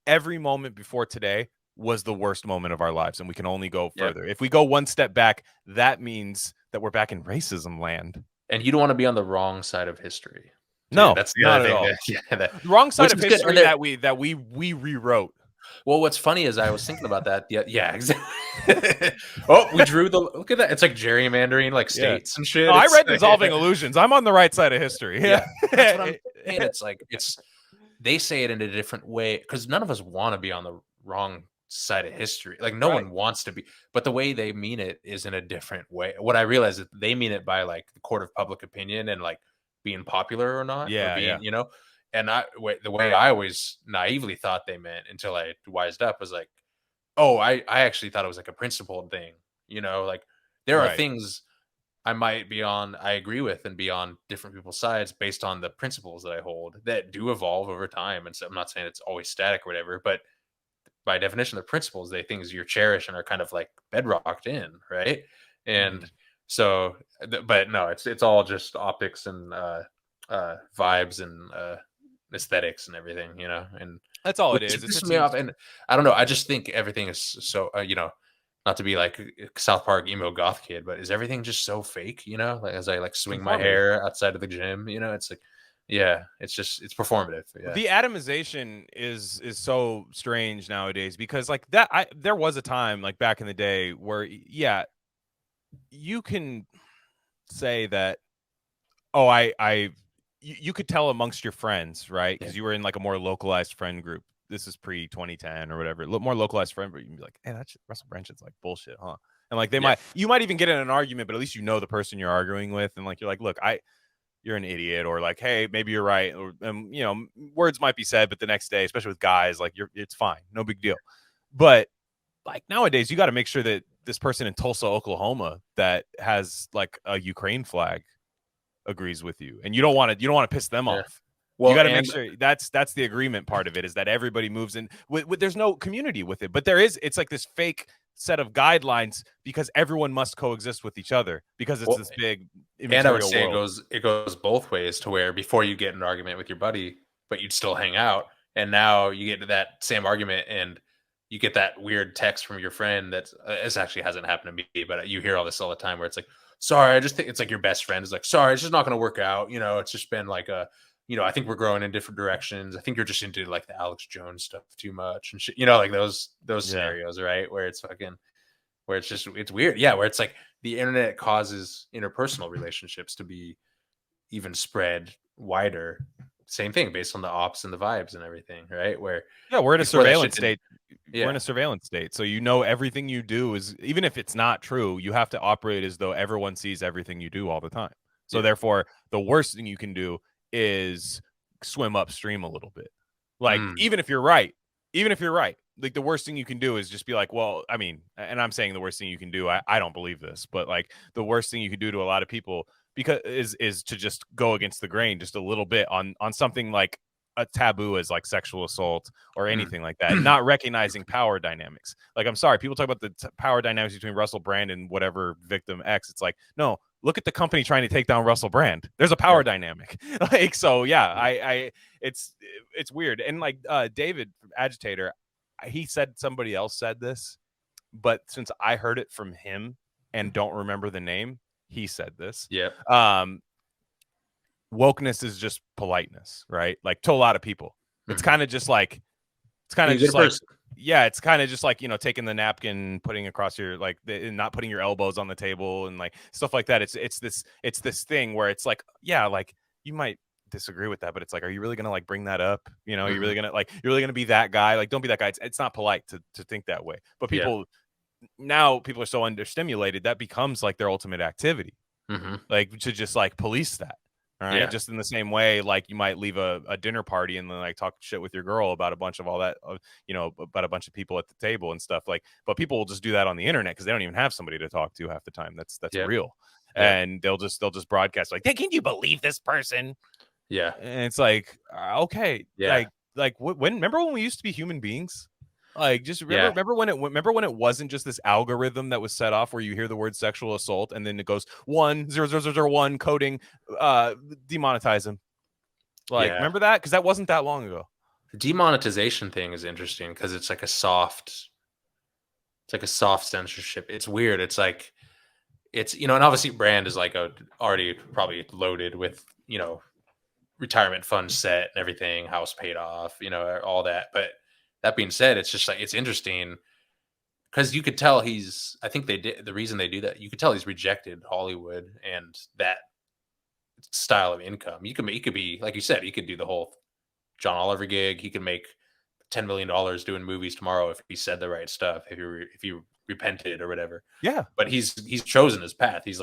every moment before today was the worst moment of our lives, and we can only go further. If we go one step back, that means that we're back in racism land. And you don't want to be on the wrong side of history. No, that's the not other at thing. all. The wrong side of history that we rewrote. Well, what's funny is I was thinking about that. Yeah, exactly. Oh, we drew look at that. It's like gerrymandering, like states and shit. No, I read Dissolving Illusions. I'm on the right side of history. Yeah. That's what I'm saying. It's like they say it in a different way, because none of us want to be on the wrong side of history. Like no one wants to be, but the way they mean it is in a different way. What I realize is they mean it by like the court of public opinion and like being popular or not. You know. And the way I always naively thought they meant, until I wised up, was like, oh, I actually thought it was like a principled thing. You know, like there are things I agree with and be on different people's sides based on the principles that I hold that do evolve over time. And so I'm not saying it's always static or whatever, but by definition, the principles, they things you cherish and are kind of like bedrocked in, right? And so, but no, it's all just optics and vibes and aesthetics and everything, you know, and that's all it is. It's me off, and I don't know. I just think everything is so, you know, not to be like South Park emo goth kid, but is everything just so fake, you know? Like as I like swing my hair outside of the gym, you know, it's like, it's performative. Yeah. The atomization is so strange nowadays, because like that, there was a time like back in the day where you can say that, you could tell amongst your friends, right? Because you were in like a more localized friend group. This is pre 2010 or whatever. More localized friend group. You'd be like, hey, that's Russell Branson's like bullshit, huh? And like you might even get in an argument, but at least you know the person you're arguing with, and like you're like, look, you're an idiot, or like, hey, maybe you're right, or you know, words might be said, but the next day, especially with guys, like it's fine, no big deal. But like nowadays, you got to make sure that this person in Tulsa, Oklahoma, that has like a Ukraine flag agrees with you, and you don't want to piss them off. Well, you got to make sure that's the agreement part of it, is that everybody moves in with there's no community with it, but it's like this fake set of guidelines, because everyone must coexist with each other, because it's this big and I would say it goes both ways, to where before you get in an argument with your buddy, but you'd still hang out, and now you get to that same argument and you get that weird text from your friend that this actually hasn't happened to me, but you hear all this all the time, where it's like, sorry, I just think it's like your best friend is like, sorry, it's just not going to work out. You know, it's just been like you know, I think we're growing in different directions. I think you're just into like the Alex Jones stuff too much and shit. You know, like those scenarios, right? Where it's it's weird. Yeah. Where it's like the internet causes interpersonal relationships to be even spread wider. Same thing based on the ops and the vibes and everything, right? Where we're in a surveillance state. We're in a surveillance state, so you know everything you do is, even if it's not true, you have to operate as though everyone sees everything you do all the time. So therefore, the worst thing you can do is swim upstream a little bit. Like even if you're right, like the worst thing you can do is just be like, well, I mean, and I'm saying the worst thing you can do, I don't believe this, but like the worst thing you can do to a lot of people, because is to just go against the grain just a little bit on something like a taboo as like sexual assault or anything like that, not recognizing power dynamics. Like, I'm sorry, people talk about the power dynamics between Russell Brand and whatever victim X. It's like, no, look at the company trying to take down Russell Brand. There's a power dynamic. Like, so yeah, it's weird. And like David from Agitator, he said somebody else said this, but since I heard it from him and don't remember the name, he said this. Yeah. Wokeness is just politeness, right? Like, to a lot of people, it's kind of just like, it's kind of just like, you know, taking the napkin, putting across your, like, not putting your elbows on the table and like stuff like that. It's this thing where it's like, yeah, like you might disagree with that, but it's like, are you really gonna like bring that up? You know, you're really gonna be that guy? Like, don't be that guy. It's not polite to think that way. But people are so understimulated that becomes like their ultimate activity, like to just like police that. All right. Just in the same way, like you might leave a dinner party and then like talk shit with your girl about a bunch of all that, you know, about a bunch of people at the table and stuff, like, but people will just do that on the internet because they don't even have somebody to talk to half the time. That's real. And they'll just broadcast like, hey, can you believe this person? Yeah. And it's like, okay. Yeah. Like remember when we used to be human beings? Like, just remember when it wasn't just this algorithm that was set off where you hear the word sexual assault and then it goes 10001 coding, demonetize him. Like, remember that? Because that wasn't that long ago. The demonetization thing is interesting because it's like a soft censorship. It's weird. It's like, it's, you know, and obviously brand is like already probably loaded with, you know, retirement fund set and everything, house paid off, you know, all that. But that being said, it's just like, it's interesting because you could tell I think they did, the reason they do that, you could tell he's rejected Hollywood and that style of income. He could be, like you said, he could do the whole John Oliver gig. He could make $10 million doing movies tomorrow if he said the right stuff, if he repented or whatever. Yeah. But he's chosen his path. He's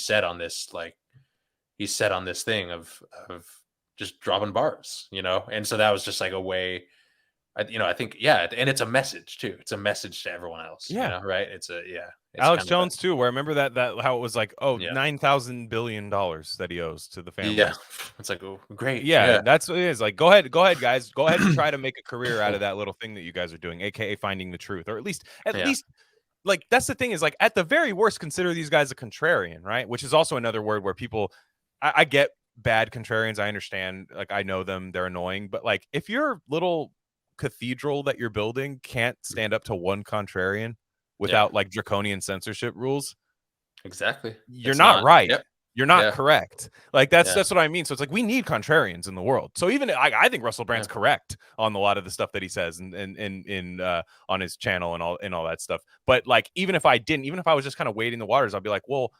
set on this thing of just dropping bars, you know? And so that was just like a way, I think, and it's a message too. It's a message to everyone else. You know, right? It's Alex Jones too, where I remember that how it was like, $9,000 billion that he owes to the family. Yeah. It's like, oh, great. Yeah, that's what it is. Like, go ahead, guys. Go ahead and try to make a career out of that little thing that you guys are doing, aka finding the truth, or at least like, that's the thing, is like, at the very worst, consider these guys a contrarian, right? Which is also another word where people, I get bad contrarians. I understand, like, I know them, they're annoying, but like, if your little cathedral that you're building can't stand up to one contrarian without like draconian censorship rules, exactly, you're not right. You're not correct. Like, that's what I mean. So it's like, we need contrarians in the world. So even I think Russell Brand's correct on a lot of the stuff that he says and on his channel and all that stuff. But like, even if I was just kind of wading the waters, I'd be like, well,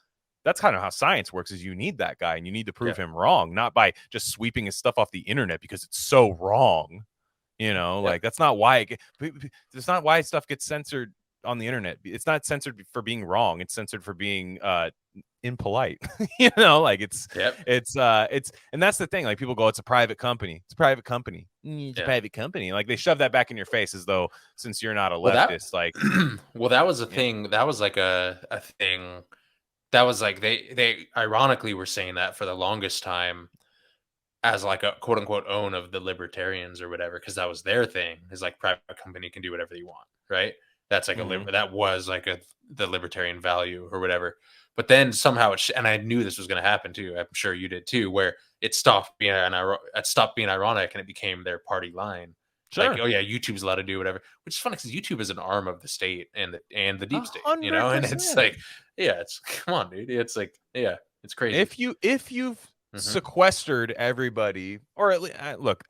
that's kind of how science works, is you need that guy and you need to prove him wrong, not by just sweeping his stuff off the internet because it's so wrong. You know, like, that's not why stuff gets censored on the internet. It's not censored for being wrong. It's censored for being impolite. You know, like, it's and that's the thing. Like, people go, it's a private company. It's a private company. It's a private company. Like, they shove that back in your face as though, since you're not a leftist, like, well, that was a thing. That was like a thing. That was like, they ironically were saying that for the longest time as like a quote unquote own of the libertarians or whatever, because that was their thing, is like, private company can do whatever they want, right? That's like that was like the libertarian value or whatever. But then somehow and I knew this was going to happen too. I'm sure you did too, where it stopped being ironic and it became their party line. Sure. Like, oh yeah, YouTube's allowed to do whatever, which is funny because YouTube is an arm of the state and the deep state, 100%. You know, and it's like, it's, come on, dude. It's like, it's crazy. If you've sequestered everybody, or at least, look,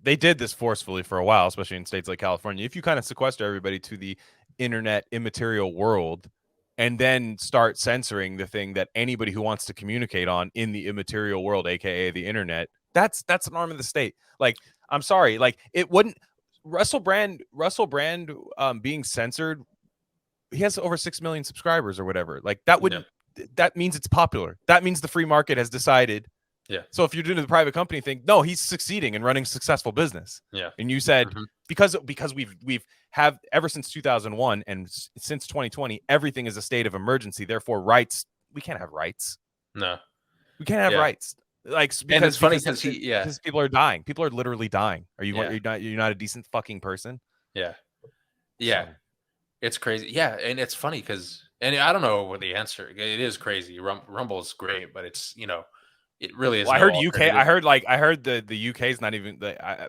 they did this forcefully for a while, especially in states like California. If you kind of sequester everybody to the internet immaterial world and then start censoring the thing that anybody who wants to communicate on in the immaterial world, aka the internet, that's an arm of the state. Like, I'm sorry, like, it wouldn't, Russell Brand being censored, he has over 6 million subscribers or whatever. Like, that wouldn't, that means it's popular. That means the free market has decided. Yeah. So if you're doing the private company thing, no, he's succeeding and running a successful business. Yeah. And you said, because we've have ever since 2001 and since 2020, everything is a state of emergency. Therefore, rights, we can't have rights. No, we can't have rights. Like, and it's funny because people are dying. People are literally dying. You're not a decent fucking person. Yeah. Yeah. So. It's crazy. Yeah. And it's funny because, and I don't know what the answer, it is crazy. Rumble is great, but it's, you know, it really is. Well, I heard UK. I heard the UK is not even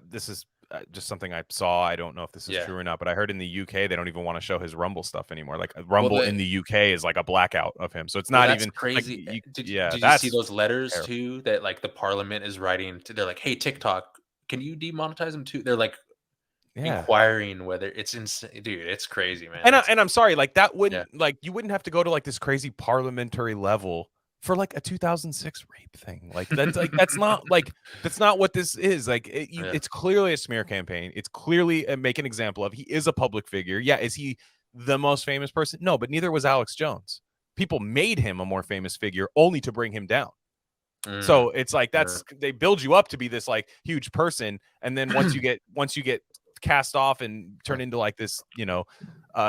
this is just something I saw. I don't know if this is true or not, but I heard in the UK they don't even want to show his Rumble stuff anymore. Like, Rumble in the UK is like a blackout of him, so it's not even crazy. Like, did you see those letters too that like the Parliament is writing to? They're like, hey, TikTok, can you demonetize them too? They're like inquiring whether it's insane, dude. It's crazy, man. And I'm sorry, like, that wouldn't like, you wouldn't have to go to like this crazy parliamentary level for like a 2006 rape thing. Like that's that's not what this is. Like it's clearly a smear campaign. It's clearly make an example of. He is a public figure. Yeah, is he the most famous person? No, but neither was Alex Jones. People made him a more famous figure only to bring him down. So it's like they build you up to be this like huge person, and then once you get cast off and turn into like this,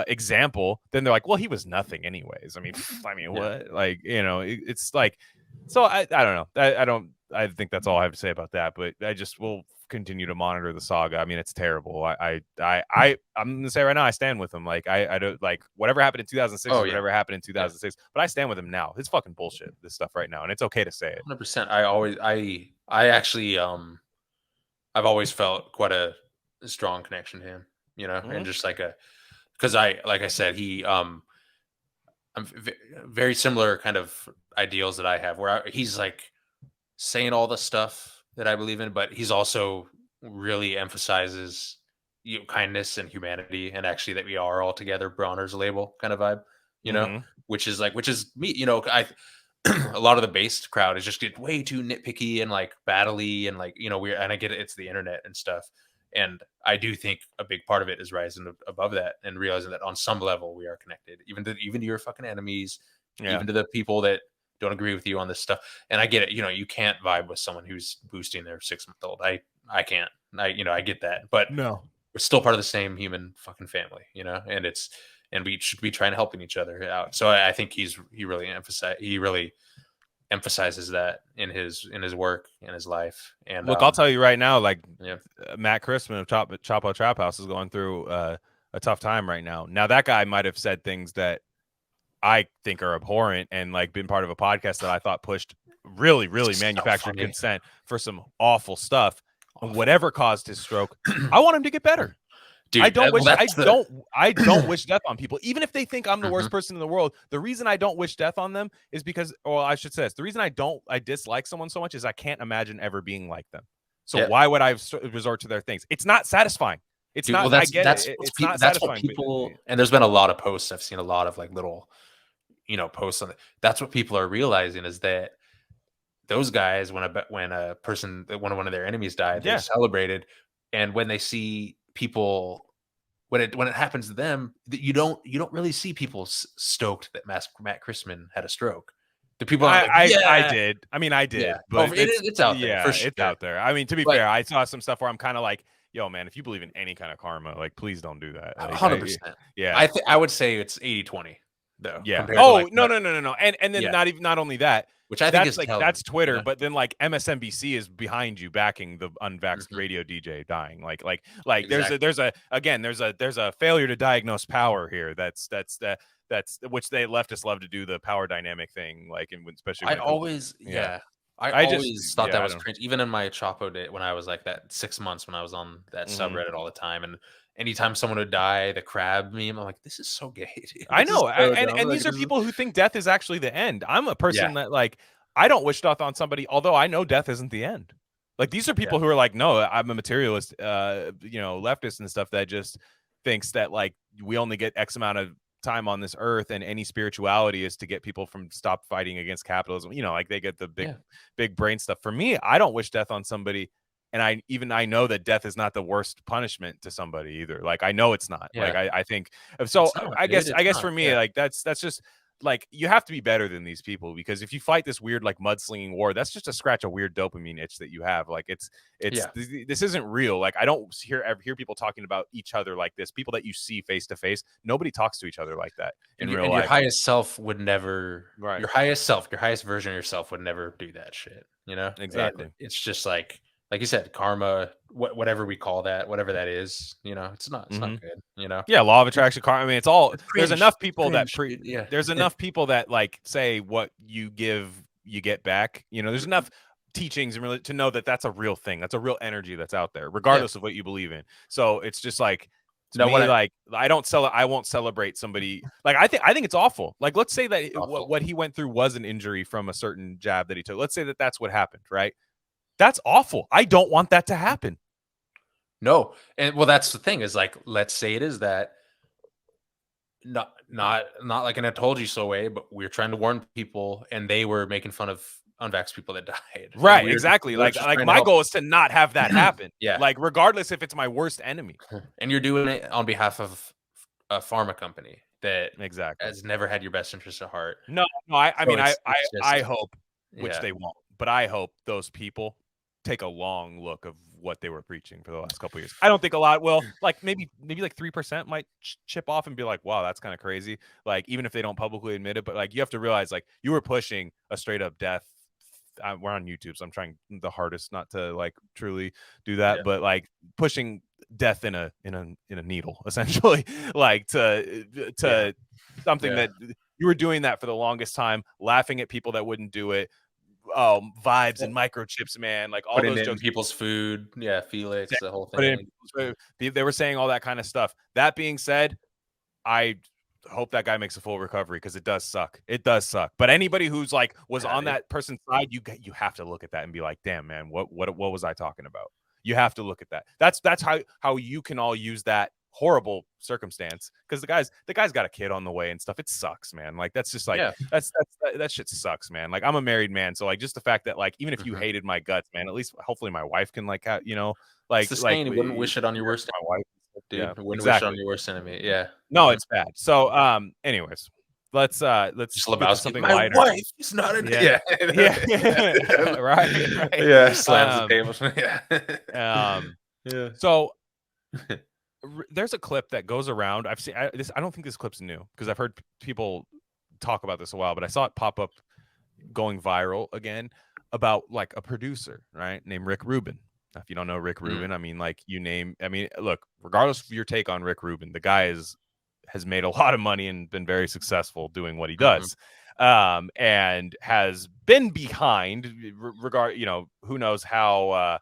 example, then they're like, well, he was nothing anyways. I mean, what? Like, it's like, so I don't know. I think that's all I have to say about that, but I just will continue to monitor the saga. I mean, it's terrible. I'm gonna say right now, I stand with him. Like I don't like whatever happened in 2006 whatever happened in 2006, but I stand with him now. It's fucking bullshit, this stuff right now, and it's okay to say it. 100%. I actually I've always felt quite a strong connection to him, and just like because like I said, he I'm very similar kind of ideals that I have, where he's like saying all the stuff that I believe in, but he's also really emphasizes kindness and humanity, and actually that we are all together, Bronner's label kind of vibe, which is me, I a lot of the based crowd is just get way too nitpicky and like battley and like, and I get it, it's the internet and stuff. And I do think a big part of it is rising above that and realizing that on some level we are connected, even to your fucking enemies, even to the people that don't agree with you on this stuff. And I get it. You can't vibe with someone who's boosting their 6-month-old. I can't. I get that. But no, we're still part of the same human fucking family, and we should be trying to helping each other out. So I think he really emphasizes that in his work and his life. And look, I'll tell you right now, like Matt Christman of Chapo Trap House is going through a tough time right now. Now that guy might have said things that I think are abhorrent and like been part of a podcast that I thought pushed really, really manufactured consent for some awful stuff. Whatever caused his stroke, I want him to get better. Dude, I don't wish death on people, even if they think I'm the worst person in the world. The reason I don't wish death on them is because, or I should say this, the reason I dislike someone so much is I can't imagine ever being like them. So why would I resort to their things? It's not satisfying. It's not. Well, I get it. It's not satisfying. What people, and there's been a lot of posts. I've seen a lot of like little, posts on it. That's what people are realizing, is that those guys, when a person, when one of their enemies died, they celebrated, and when they see people, when it happens to them, you don't really see people stoked that Matt Christman had a stroke. The people I did. I mean, I did, but it's out there. Yeah, it's out there. I mean, to be fair, I saw some stuff where I'm kind of like, yo, man, if you believe in any kind of karma, like, please don't do that. 100%. Yeah, I would say it's 80-20 though. Yeah. Oh, no. And then not only that, which I think is like that's Twitter, but then like MSNBC is behind you backing the unvaxxed radio DJ dying. Like exactly. there's a failure to diagnose power here. That's which they leftists love to do, the power dynamic thing. Like, and especially I always thought that was cringe. Even in my Chapo day, when I was like that 6 months, when I was on that subreddit all the time, and anytime someone would die, the crab meme, I'm like, this is so gay. I know. And these are people who think death is actually the end. I'm a person that like, I don't wish death on somebody, although I know death isn't the end. Like, these are people who are like, no, I'm a materialist, leftist and stuff that just thinks that like we only get X amount of time on this earth, and any spirituality is to get people from stop fighting against capitalism. Like they get the big brain stuff. For me, I don't wish death on somebody. And I know that death is not the worst punishment to somebody either. Like, I know it's not. Like, I think so. I guess for me, like that's just like, you have to be better than these people, because if you fight this weird like mudslinging war, that's just to scratch a weird dopamine itch that you have. Like, this isn't real. Like, I don't hear people talking about each other like this. People that you see face to face, nobody talks to each other like that in real life. Your highest self would never. Right. Your highest version of yourself would never do that shit. Exactly. And it's just like you said, karma, whatever we call that, whatever that is, it's not good, Yeah, law of attraction, karma. I mean, it's all. There's enough people there's enough people that like say what you give, you get back. There's enough teachings and to know that that's a real thing. That's a real energy that's out there, regardless of what you believe in. So it's just like, I won't celebrate somebody. Like, I think it's awful. Like, let's say that what he went through was an injury from a certain jab that he took. Let's say that that's what happened, right? That's awful. I don't want that to happen. No. And well, that's the thing, is like, let's say it is that. not like in a told you so way, but we were trying to warn people, and they were making fun of unvaxxed people that died. Right, exactly. We're Like just trying to my help. goal is to not have that happen. Yeah. Like regardless if it's my worst enemy. And you're doing it on behalf of a pharma company that Exactly. has never had your best interest at heart. No, I So mean, it's just, I hope, which yeah. they won't, but I hope those people take a long look of what they were preaching for the last couple of years. I don't think a lot will. Like maybe like 3% might chip off and be like, wow, that's kind of crazy. Like even if they don't publicly admit it, but like you have to realize like you were pushing a straight up death. We're on YouTube, so I'm trying the hardest not to like truly do that, but like pushing death in a needle essentially, like to something that you were doing that for the longest time, laughing at people that wouldn't do it. Vibes and microchips, man, like all putting those in jokes. people's food, Felix, the whole thing. They were saying all that kind of stuff. That being said, I hope that guy makes a full recovery because it does suck. It does suck. But anybody who's like was on that person's side, you have to look at that and be like, damn, man, what was I talking about? You have to look at that. That's how you can all use that horrible circumstance because the guy's got a kid on the way and stuff. It sucks, man. Like that's just like that shit sucks, man. Like I'm a married man, so like just the fact that like even if you hated my guts, man, at least hopefully my wife can like like it's the saying, you wouldn't wish it on your worst my wife, dude. Yeah, wouldn't wish it on your worst enemy. Yeah. No, it's bad. So anyways, let's just about something my lighter. Wife is not an yeah. right. Yeah, slams the table. Yeah. So there's a clip that goes around. I've seen this. I don't think this clip's new because I've heard people talk about this a while, but I saw it pop up going viral again about like a producer, right, named Rick Rubin. Now, if you don't know Rick Rubin, I mean, like look, regardless of your take on Rick Rubin, the guy has made a lot of money and been very successful doing what he does, and has been behind who knows how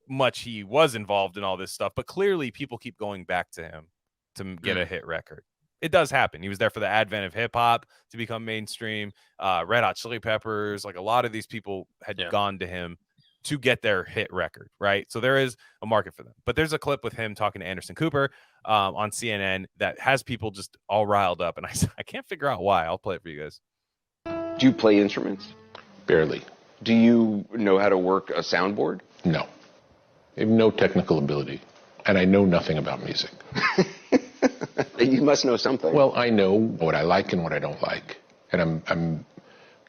much he was involved in all this stuff, but clearly people keep going back to him to get a hit record. It does happen. He was there for the advent of hip hop to become mainstream. Red Hot Chili Peppers, like a lot of these people had gone to him to get their hit record, right? So there is a market for them. But there's a clip with him talking to Anderson Cooper on CNN that has people just all riled up, and I can't figure out why. I'll play it for you guys. Do you play instruments? Barely. Do you know how to work a soundboard? No. I have no technical ability, and I know nothing about music. You must know something. Well, I know what I like and what I don't like, and I'm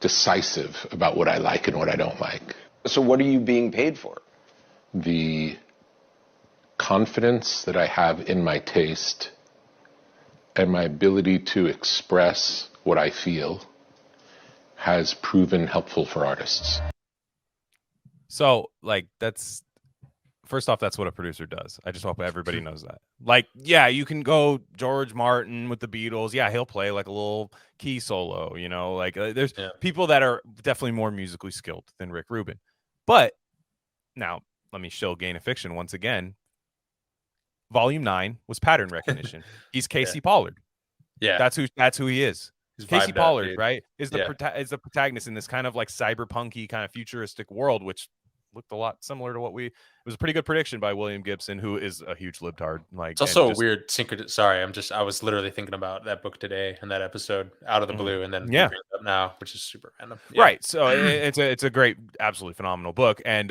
decisive about what I like and what I don't like. So what are you being paid for? The confidence that I have in my taste and my ability to express what I feel has proven helpful for artists. So, like, first off, that's what a producer does. I just hope everybody knows that. Like, yeah, you can go George Martin with the Beatles. Yeah, he'll play like a little key solo, like there's people that are definitely more musically skilled than Rick Rubin. But now let me show Gain of Fiction once again. Volume 9 was pattern recognition. He's Casey Pollard. Yeah. That's who he is. He's Casey Pollard, up, right? Is the protagonist in this kind of like cyberpunky kind of futuristic world, which looked a lot similar to it was a pretty good prediction by William Gibson, who is a huge libtard. Like, it's also a weird synchro. Sorry, I was literally thinking about that book today and that episode out of the blue, and then bring it up now, which is super random. Yeah. Right. So it's a great, absolutely phenomenal book. And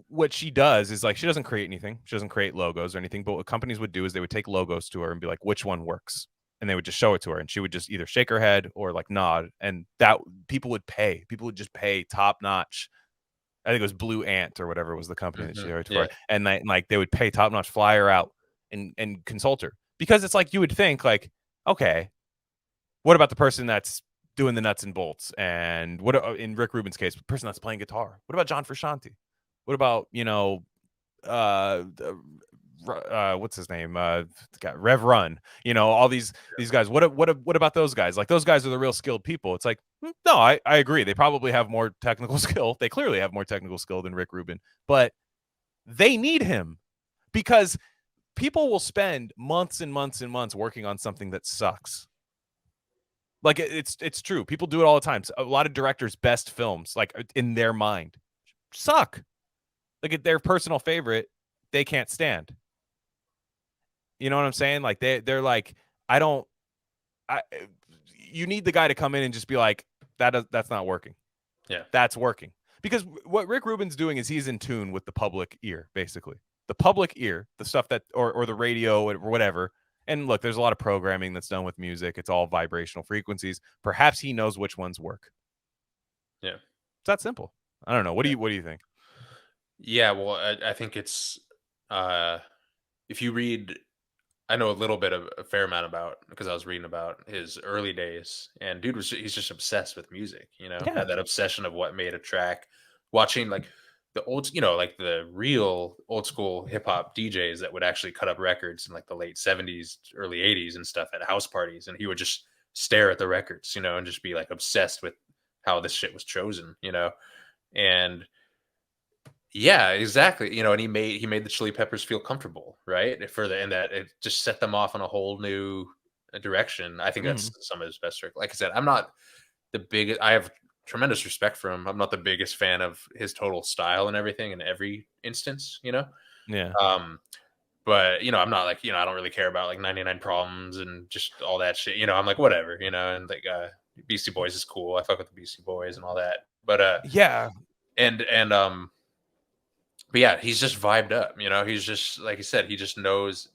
what she does is like, she doesn't create anything. She doesn't create logos or anything, but what companies would do is they would take logos to her and be like, which one works? And they would just show it to her, and she would just either shake her head or like nod, and that people would just pay top notch. I think it was Blue Ant or whatever was the company that she worked for, and they would pay top notch, fly her out and consult her, because it's like you would think like, okay, what about the person that's doing the nuts and bolts, and what in Rick Rubin's case, the person that's playing guitar? What about John Frusciante? What about what's his name? Rev Run. All these guys. What about those guys? Like, those guys are the real skilled people. It's like, no, I agree. They probably have more technical skill. They clearly have more technical skill than Rick Rubin, but they need him because people will spend months and months and months working on something that sucks. Like, it's true. People do it all the time. So a lot of directors' best films, like in their mind, suck. Like, their personal favorite, they can't stand. You know what I'm saying? Like they're like, you need the guy to come in and just be like, that's not working. Yeah. That's working. Because what Rick Rubin's doing is he's in tune with the public ear, basically. The public ear, the stuff that, or the radio or whatever. And look, there's a lot of programming that's done with music. It's all vibrational frequencies. Perhaps he knows which ones work. Yeah. It's that simple. I don't know. What do you think? Yeah, well, I think it's if you read, I know a fair amount about, because I was reading about his early days, and dude he's just obsessed with music, Yeah. had that obsession of what made a track, watching like the old, like the real old school hip hop DJs that would actually cut up records in like the late 70s, early 80s and stuff at house parties, and he would just stare at the records, and just be like obsessed with how this shit was chosen, and yeah, exactly. And he made the Chili Peppers feel comfortable, right? And that it just set them off on a whole new direction. I think that's some of his best work. Like I said, I'm not the biggest. I have tremendous respect for him. I'm not the biggest fan of his total style and everything in every instance, Yeah. But I'm not like, I don't really care about like 99 Problems and just all that shit. I'm like whatever, and like Beastie Boys is cool. I fuck with the Beastie Boys and all that. But yeah, and but yeah, he's just vibed up. He's just, like I said, he just knows.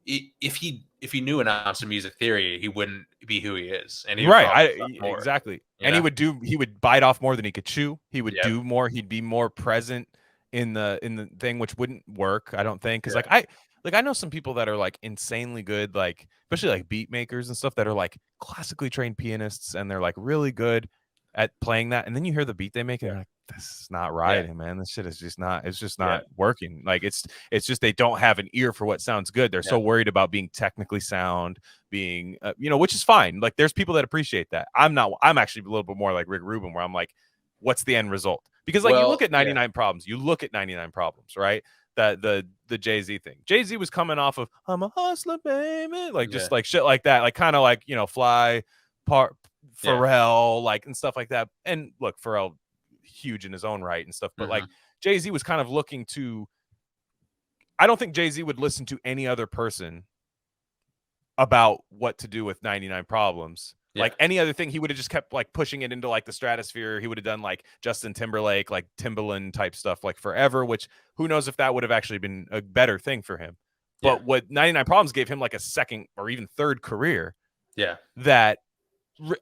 If he knew an ounce of music theory, he wouldn't be who he is, and he would more, exactly. And he would bite off more than he could chew. He would Yep. do more. He'd be more present in the thing, which wouldn't work, I don't think. Because I know some people that are like insanely good, like especially like beat makers and stuff that are like classically trained pianists, and they're like really good at playing that. And then you hear the beat they make, and you're like, this is not right, man. This shit is just not. It's just not working. Like it's just they don't have an ear for what sounds good. They're so worried about being technically sound, being which is fine. Like there's people that appreciate that. I'm not. I'm actually a little bit more like Rick Rubin, where I'm like, what's the end result? Because like you look at 99 Problems, you look at 99 Problems, right? The Jay-Z thing. Jay-Z was coming off of I'm a hustler, baby, like just like shit like that, like kind of like Fly, Pharrell, like and stuff like that. And look, Pharrell, huge in his own right and stuff, but like Jay-Z was kind of looking to. I don't think Jay-Z would listen to any other person about what to do with 99 Problems. Like any other thing, he would have just kept like pushing it into like the stratosphere. He would have done like Justin Timberlake, like Timbaland type stuff like forever, which who knows if that would have actually been a better thing for him. But what 99 Problems gave him like a second or even third career. Yeah. That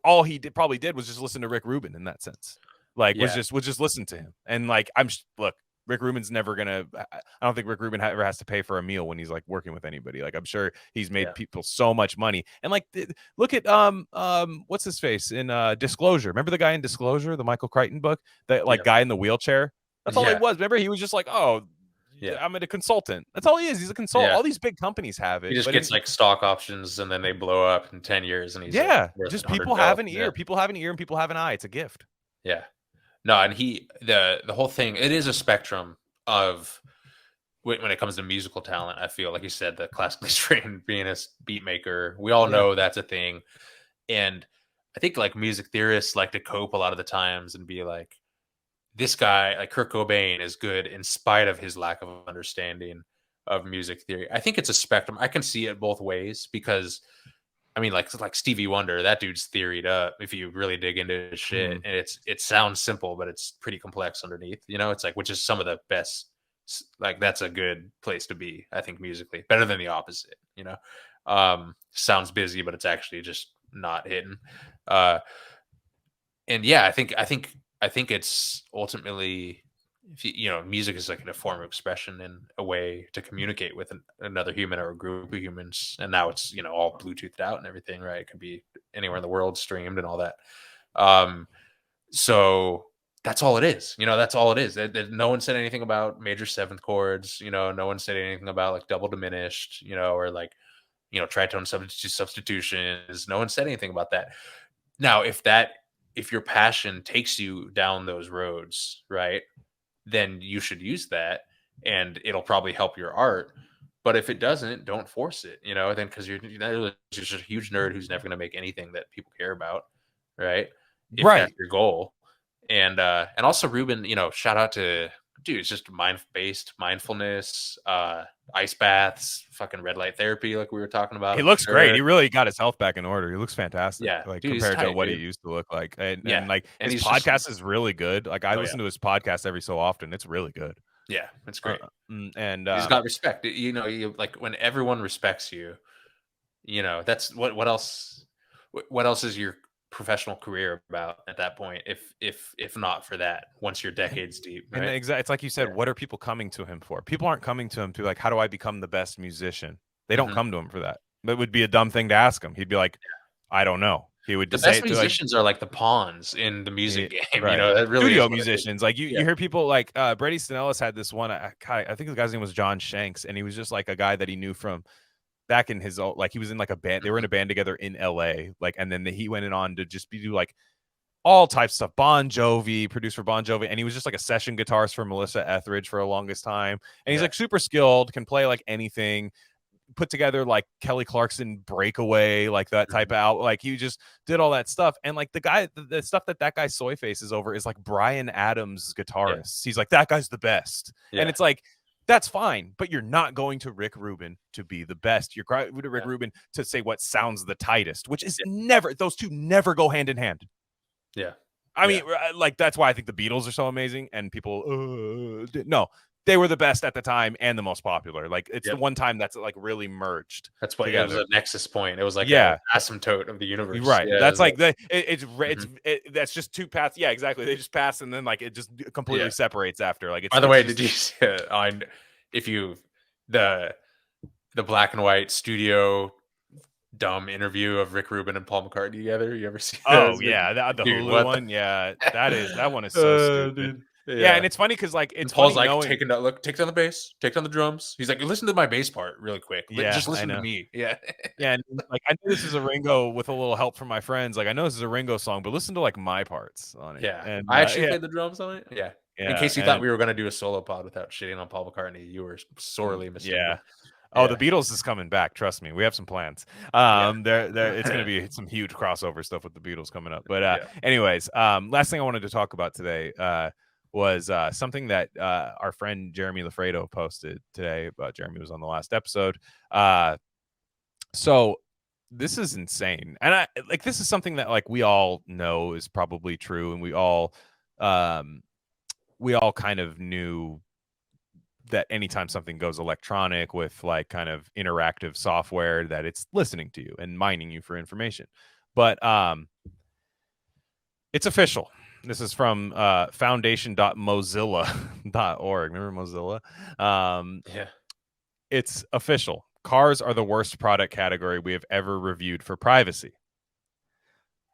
all he probably did was just listen to Rick Rubin in that sense. Like was just listen to him. And like look, Rick Rubin's never gonna. I don't think Rick Rubin ever has to pay for a meal when he's like working with anybody. Like I'm sure he's made people so much money. And like look at what's his face in Disclosure. Remember the guy in Disclosure, the Michael Crichton book, that like guy in the wheelchair. That's all he was. Remember he was just like, I'm a consultant. That's all he is. He's a consultant. All these big companies have it. He just gets like stock options and then they blow up in 10 years. And he's just people have an ear. People have an ear and people have an eye. It's a gift. Yeah. No, and the whole thing, it is a spectrum of when it comes to musical talent. I feel like you said, the classically trained pianist, beat maker, we all know that's a thing. And I think like music theorists like to cope a lot of the times and be like, this guy, like Kurt Cobain, is good in spite of his lack of understanding of music theory. I think it's a spectrum. I can see it both ways because I mean, like Stevie Wonder, that dude's theoried up if you really dig into his shit. And it sounds simple, but it's pretty complex underneath. It's like, which is some of the best. Like that's a good place to be, I think, musically. Better than the opposite. Sounds busy, but it's actually just not hidden. And yeah, I think it's ultimately, music is like a form of expression and a way to communicate with another human or a group of humans. And now it's, all Bluetoothed out and everything, right? It could be anywhere in the world, streamed and all that. So that's all it is. That's all it is. No one said anything about major seventh chords. No one said anything about like double diminished, or like, tritone substitutions. No one said anything about that. Now, if your passion takes you down those roads, right, then you should use that and it'll probably help your art. But if it doesn't, don't force it, then because you're just a huge nerd who's never going to make anything that people care about. Right. If that's your goal. And also Rubin, shout out to dude, it's just based mindfulness, ice baths, fucking red light therapy, like we were talking about. He looks great. He really got his health back in order. He looks fantastic. Yeah, Like dude, he's compared to tight, what he dude. used to look like. And Yeah, like and his he's just- podcast is really good. Like I Oh, listen to his podcast every so often. It's really good. Yeah, it's great. And he's got respect. You know, you like when everyone respects you, you know, that's what else is your professional career about at that point, if not for that, once you're decades deep, right? And it's like you said, what are people coming to him for? People aren't coming to him to like, how do I become the best musician? They don't come to him for that. That would be a dumb thing to ask him. He'd be like, I don't know. He would just the say best musicians are like the pawns in the music game, right. you know, that really studio is musicians. Like you hear people like Brady Snellis had this one. I think the guy's name was John Shanks, and he was just like a guy that he knew from back in his old, like he was in like a band. They were in a band together in LA, like, and then he went on to just do like all types of stuff. Bon Jovi, produced for Bon Jovi, and he was just like a session guitarist for Melissa Etheridge for the longest time. And he's like super skilled, can play like anything. Put together like Kelly Clarkson Breakaway, like that type of out. Like he just did all that stuff. And like the guy, the stuff that guy soy faces over is like Bryan Adams guitarist. He's like, that guy's the best. And it's like, that's fine, but you're not going to Rick Rubin to be the best. You're going to Rick Rubin to say what sounds the tightest, which is never, those two never go hand in hand. Yeah. I mean, like, that's why I think the Beatles are so amazing. And people, no, they were the best at the time and the most popular. Like, it's the one time that's like really merged. That's what it was, a nexus point. It was like an asymptote of the universe. Right. Yeah, that's like that's just two paths. Yeah, exactly. They just pass and then like it just completely separates after. Like, it's, by the way, did you see on if you the black and white studio dumb interview of Rick Rubin and Paul McCartney together? You ever see those? The Hulu one. Yeah, that one is so stupid. Dude. Yeah, and it's funny because like it's Paul's funny like take down the bass, take down the drums. He's like, listen to my bass part really quick. Just listen to me. Yeah, and like I know this is a Ringo with a little help from my friends. Like I know this is a Ringo song, but listen to like my parts on it. Yeah, and I actually played the drums on it. Yeah. In case you thought we were gonna do a solo pod without shitting on Paul McCartney, you were sorely mistaken. Yeah. Oh, the Beatles is coming back. Trust me, we have some plans. It's going to be some huge crossover stuff with the Beatles coming up. But anyways, last thing I wanted to talk about today was something that our friend Jeremy Lafredo posted today. Jeremy was on the last episode. So this is insane, and this is something that like we all know is probably true, and we all kind of knew that anytime something goes electronic with like kind of interactive software, that it's listening to you and mining you for information. But it's official. This is from foundation.mozilla.org. Remember Mozilla? It's official. Cars are the worst product category we have ever reviewed for privacy.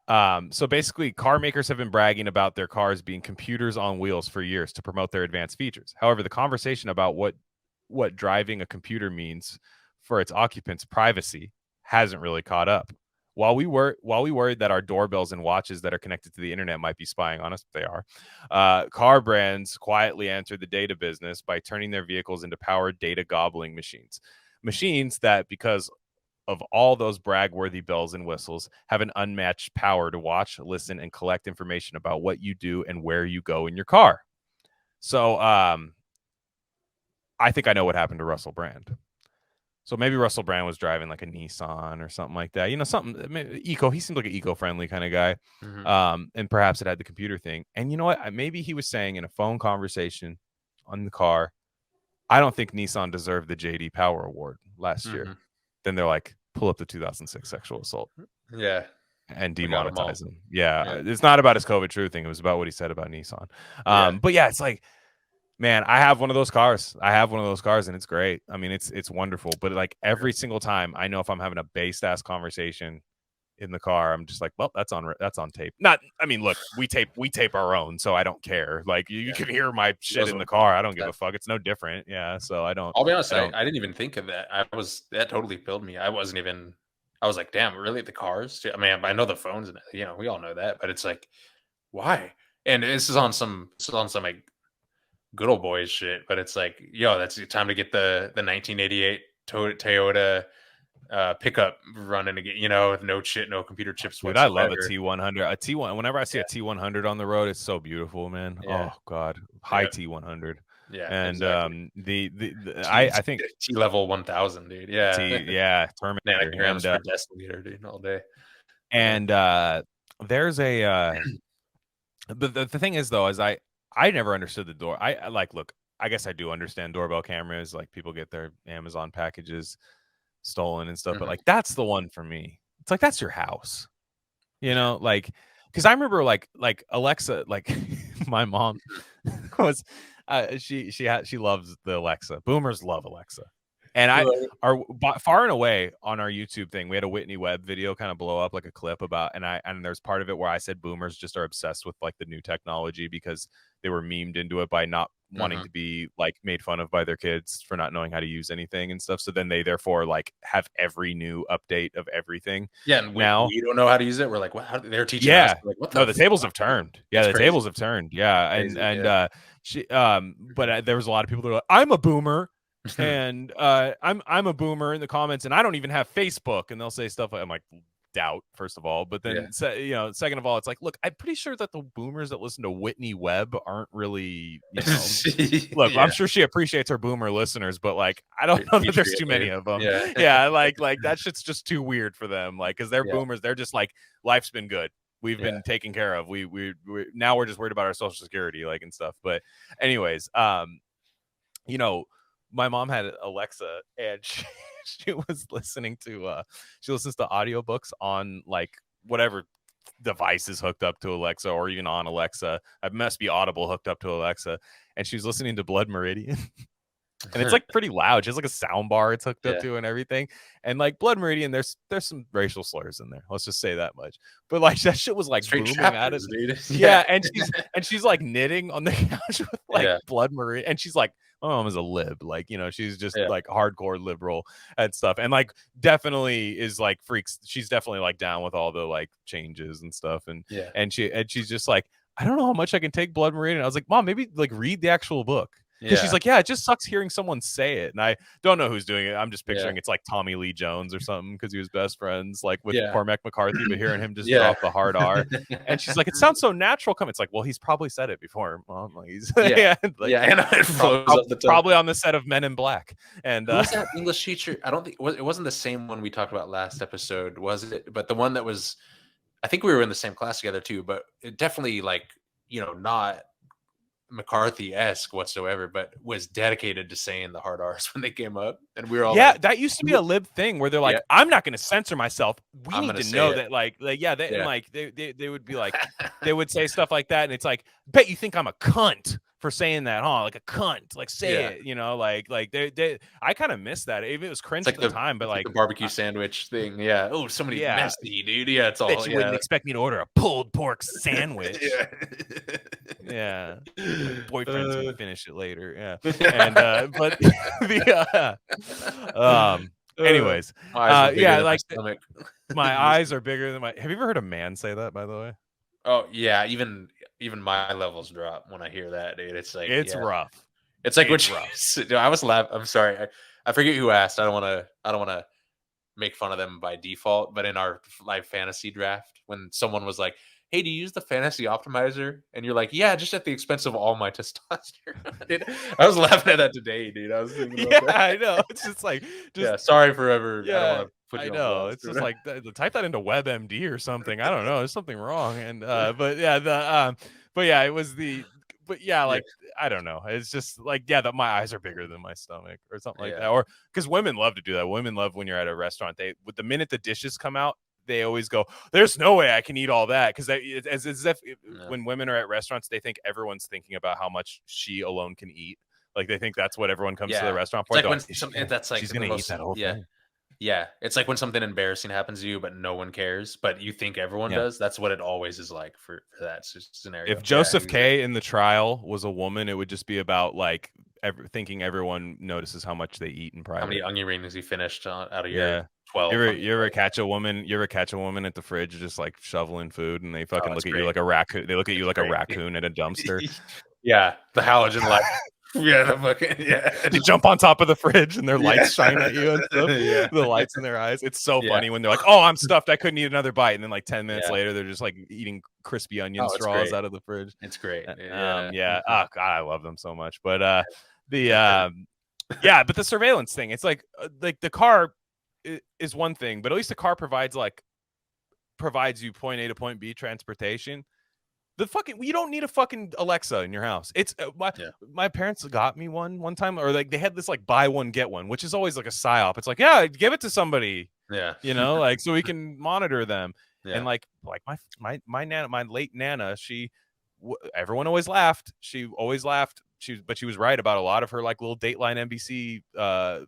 So basically, car makers have been bragging about their cars being computers on wheels for years to promote their advanced features. However, the conversation about what driving a computer means for its occupants' privacy hasn't really caught up. While we worried that our doorbells and watches that are connected to the internet might be spying on us, they are. Car brands quietly entered the data business by turning their vehicles into powered data gobbling machines. Machines that, because of all those brag-worthy bells and whistles, have an unmatched power to watch, listen, and collect information about what you do and where you go in your car. So I think I know what happened to Russell Brand. So maybe Russell Brand was driving like a Nissan or something like that. You know, something he seemed like an eco-friendly kind of guy. And perhaps it had the computer thing. And you know what? Maybe he was saying in a phone conversation on the car, I don't think Nissan deserved the JD Power Award last year. Then they're like, pull up the 2006 sexual assault. Yeah. And demonetize him. Yeah. It's not about his COVID truth thing. It was about what he said about Nissan. But yeah, it's like, man, I have one of those cars. And it's great. I mean, it's wonderful. But like every single time, I know if I'm having a based ass conversation in the car, I'm just like, well, that's on tape. Look, we tape our own, so I don't care. Like you can hear my shit in the car. I don't give a fuck. It's no different. Yeah. So I don't. I'll be honest. I didn't even think of that. That totally filled me. I was like, damn, really? The cars? I mean, I know the phones, and we all know that, but it's like, why? And this is on some like good old boys shit. But it's like, that's time to get the 1988 Toyota pickup running again, with no computer chips. Dude, I love a T100. Whenever I see a T100 on the road, it's so beautiful, man. Oh God, high T100. Yeah, And exactly. I think T level 1000, dude. Yeah. Terminator. Nanograms per deciliter, dude, all day. And there's a but the thing is though, is I never understood the door. I like, look, I guess I do understand doorbell cameras, like people get their Amazon packages stolen and stuff, but like that's the one for me. It's like, that's your house. You know, like, because I remember like Alexa, like my mom was she loves the Alexa. Boomers love Alexa. And far and away on our YouTube thing, we had a Whitney Webb video kind of blow up, like a clip about, and there's part of it where I said boomers just are obsessed with like the new technology because they were memed into it by not wanting to be like made fun of by their kids for not knowing how to use anything and stuff. So then they therefore like have every new update of everything. Yeah, and now we don't know how to use it. We're like, what? They're teaching us. Like, what the tables have turned. Yeah, the tables have turned. Yeah, but there was a lot of people that were like, I'm a boomer. And I'm a boomer in the comments, and I don't even have Facebook, and they'll say stuff like, I'm like, doubt, first of all, but then second of all, it's like, look, I'm pretty sure that the boomers that listen to Whitney Webb aren't really, look, I'm sure she appreciates her boomer listeners, but like, I don't know that there's too many of them. Like that shit's just too weird for them, like, because they're boomers, they're just like, life's been good, we've been taken care of, we now we're just worried about our social security, like, and stuff. But anyways, my mom had Alexa, and she was listening to she listens to audiobooks on like whatever device is hooked up to Alexa, or even on Alexa. It must be Audible hooked up to Alexa, and she was listening to Blood Meridian. And it's like pretty loud. She has like a sound bar it's hooked up to and everything. And like Blood Meridian, there's some racial slurs in there. Let's just say that much. But like that shit was like straight booming chapters, out of dude. and she's like knitting on the couch with like Blood Meridian, and she's like, my mom is a lib, like, she's just like hardcore liberal and stuff, and like definitely is like freaks. She's definitely like down with all the like changes and stuff, and she's just like, I don't know how much I can take Blood Meridian. I was like, Mom, maybe like read the actual book. Because she's like, it just sucks hearing someone say it. And I don't know who's doing it. I'm just picturing it's like Tommy Lee Jones or something, because he was best friends like with Cormac McCarthy, but hearing him just drop the hard R. And she's like, it sounds so natural. It's like, well, he's probably said it before, Mom. Like, he's and it flows up the tongue. Probably on the set of Men in Black. And who was that English teacher? I don't think it wasn't the same one we talked about last episode, was it? But the one that was, I think we were in the same class together too, but it definitely like, not McCarthy-esque whatsoever, but was dedicated to saying the hard R's when they came up, and we were all like, that used to be a lib thing where they're like, I'm not going to censor myself. We need to know that they would be like, they would say stuff like that, and it's like, bet you think I'm a cunt for saying that, huh? Like a cunt, like say it, like they I kind of miss that. Even it was cringe at the time, but like the barbecue sandwich thing, oh, somebody messy, dude. It's all. Bet you wouldn't expect me to order a pulled pork sandwich. Boyfriend's gonna finish it later. And but anyways, my eyes are bigger than my. Have you ever heard a man say that, by the way? Oh yeah, even my levels drop when I hear that, dude. It's like it's rough. It's like I was laughing. I'm sorry, I forget who asked. I don't want to make fun of them by default, but in our live fantasy draft, when someone was like, hey, do you use the fantasy optimizer? And you're like, yeah, just at the expense of all my testosterone. Dude, I was laughing at that today, dude. I was thinking about that. I know. It's just like, sorry forever. Yeah, I don't want to put you on. It's just like, type that into WebMD or something. I don't know. There's something wrong. And it was like, I don't know. It's just like, that my eyes are bigger than my stomach or something like that. Or because women love to do that. Women love when you're at a restaurant. With the minute the dishes come out, they always go, there's no way I can eat all that, because as if when women are at restaurants, they think everyone's thinking about how much she alone can eat. Like they think that's what everyone comes to the restaurant for. It's like that's like she's gonna eat that whole thing. Yeah, it's like when something embarrassing happens to you, but no one cares, but you think everyone does. That's what it always is like for that scenario. If Joseph K. in the trial was a woman, it would just be about like thinking everyone notices how much they eat in private. How many onion rings he finished out of your 12? You ever catch a woman at the fridge just like shoveling food, and they fucking look at you like a raccoon. They look at you like a raccoon at a dumpster. The halogen light Yeah, the fucking They jump on top of the fridge and their lights shine at you and stuff. Yeah. The lights in their eyes. It's so Yeah. funny when they're like, "Oh, I'm stuffed. I couldn't eat another bite," and then like 10 minutes Yeah. later, they're just like eating crispy onion Oh, it's straws great. out of the fridge. It's great. Yeah. Oh God, I love them so much. But yeah, but the surveillance thing, it's like the car is one thing, but at least the car provides you point A to point B transportation. You don't need a fucking Alexa in your house. It's my parents got me one time, or like they had this like buy one get one, which is always like a psyop. It's like, yeah, give it to somebody, Yeah. you know, like so we can monitor them. Yeah. And like my nana, my late nana, everyone always laughed. She always laughed. But she was right about a lot of her like little Dateline NBC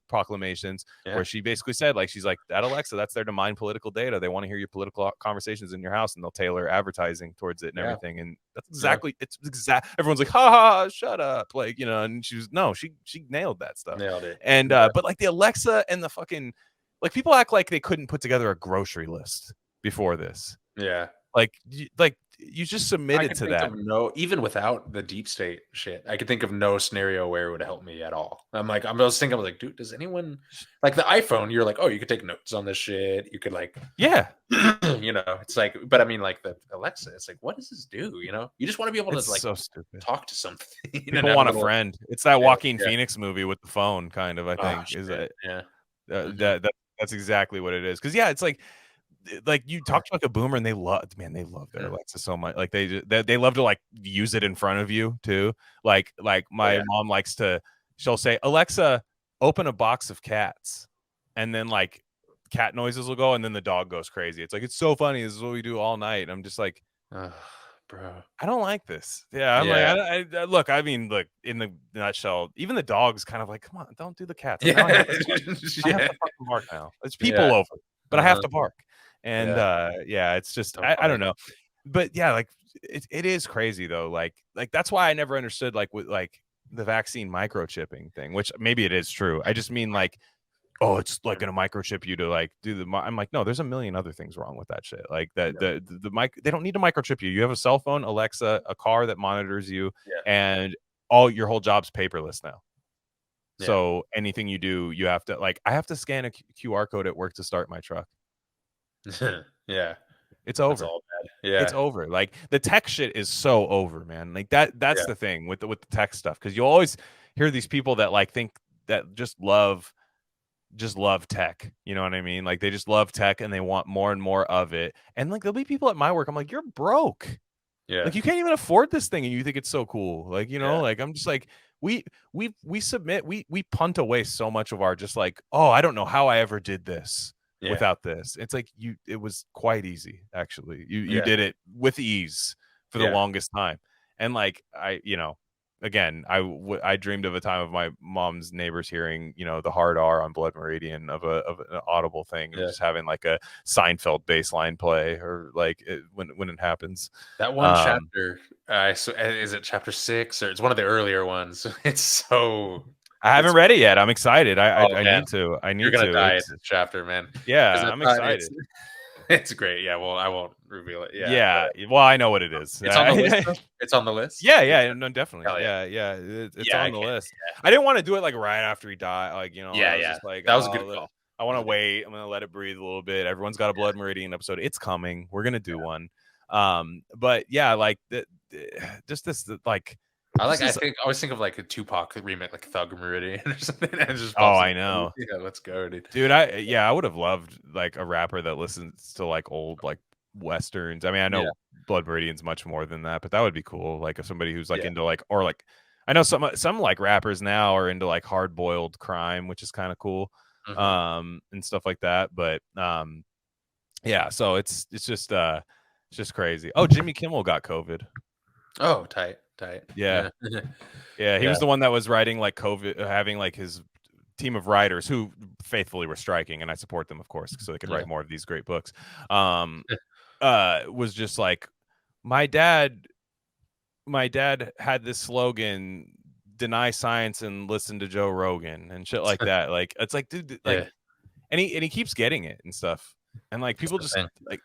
proclamations, where she basically said, like, she's like, that Alexa, that's there to mine political data. They want to hear your political conversations in your house, and they'll tailor advertising towards it and everything. And that's exactly it's exact. Everyone's like, ha ha, shut up, like, you know. And she nailed that stuff. Nailed it. And but like the Alexa and the fucking, like, people act like they couldn't put together a grocery list before this. Yeah. Like you just submitted to that. Even without the deep state shit, I could think of no scenario where it would help me at all. I was thinking, dude, does anyone, like the iPhone, you're like, oh, you could take notes on this shit. You could like, yeah, you know, it's like, but I mean, like the Alexa, it's like, what does this do? You know, you just want to be able to like so stupid. talk to something. People want a friend. It's that Joaquin Phoenix movie with the phone, kind of. I think is it. Yeah, that's exactly what it is. Because it's like you talk to like a boomer and they love their Alexa so much. Like they love to like use it in front of you too. Like my mom likes to, she'll say, Alexa, open a box of cats, and then like cat noises will go, and then the dog goes crazy. It's like, it's so funny. This is what we do all night. And I'm just like, bro, I don't like this. Yeah, I'm like, I look, I mean, look, in the nutshell, even the dog's kind of like, come on, don't do the cats. Like, I have to fucking bark now. There's people over, but I have to bark. And it's just I don't know, but like it is crazy though. Like that's why I never understood like with like the vaccine microchipping thing, which maybe it is true. I just mean like, oh, it's like gonna microchip you to like do the. I'm like, no, there's a million other things wrong with that shit. Like the mic, they don't need to microchip you. You have a cell phone, Alexa, a car that monitors you, and your whole job's paperless now. Yeah. So anything you do, you have to I have to scan a QR code at work to start my truck. Yeah, it's over. All bad. Yeah, it's over. Like the tech shit is so over, man. Like that's the thing with the tech stuff, because you always hear these people that like think that just love tech, you know what I mean? Like they just love tech and they want more and more of it. And like there'll be people at my work, I'm like, you're broke. Like you can't even afford this thing and you think it's so cool. Like, you know, like I'm just like, we punt away so much of our just like, oh, I don't know how I ever did this without this. It's like it was quite easy, actually. You did it with ease for the longest time. And like again, I dreamed of a time of my mom's neighbors hearing, you know, the hard R on Blood Meridian of an audible thing, and just having like a Seinfeld baseline play, or like when it happens. That one chapter, so is it chapter 6 or it's one of the earlier ones? It's so. I haven't read it yet. I'm excited. I need to. You're gonna die in this chapter, man. Yeah, I'm excited. It's great. Yeah, well, I won't reveal it. Yeah. Well, I know what it is. It's on the list. It's on the list. Yeah. No, definitely. Yeah. It's on the list. I didn't want to do it like right after he died. Like, you know. Yeah. Just like, that was a good call. I want to wait. I'm gonna let it breathe a little bit. Everyone's got a Blood Meridian episode. It's coming. We're gonna do one. But yeah, like just this like. I always think of like a Tupac remake, like Thug Meridian or something. And just I know. Yeah, let's go, dude. I would have loved like a rapper that listens to like old like westerns. I mean, I know Blood Meridian's much more than that, but that would be cool. Like if somebody who's like into like, or like, I know some like rappers now are into like hard boiled crime, which is kind of cool, and stuff like that. But yeah, so it's just crazy. Oh, Jimmy Kimmel got COVID. Oh, tight. Yeah. He was the one that was writing like COVID, having like his team of writers who faithfully were striking, and I support them, of course, so they could write more of these great books. Was just like, my dad had this slogan, deny science and listen to Joe Rogan and shit like that. Like it's like, dude, like, and he keeps getting it and stuff. And like people the just thing. like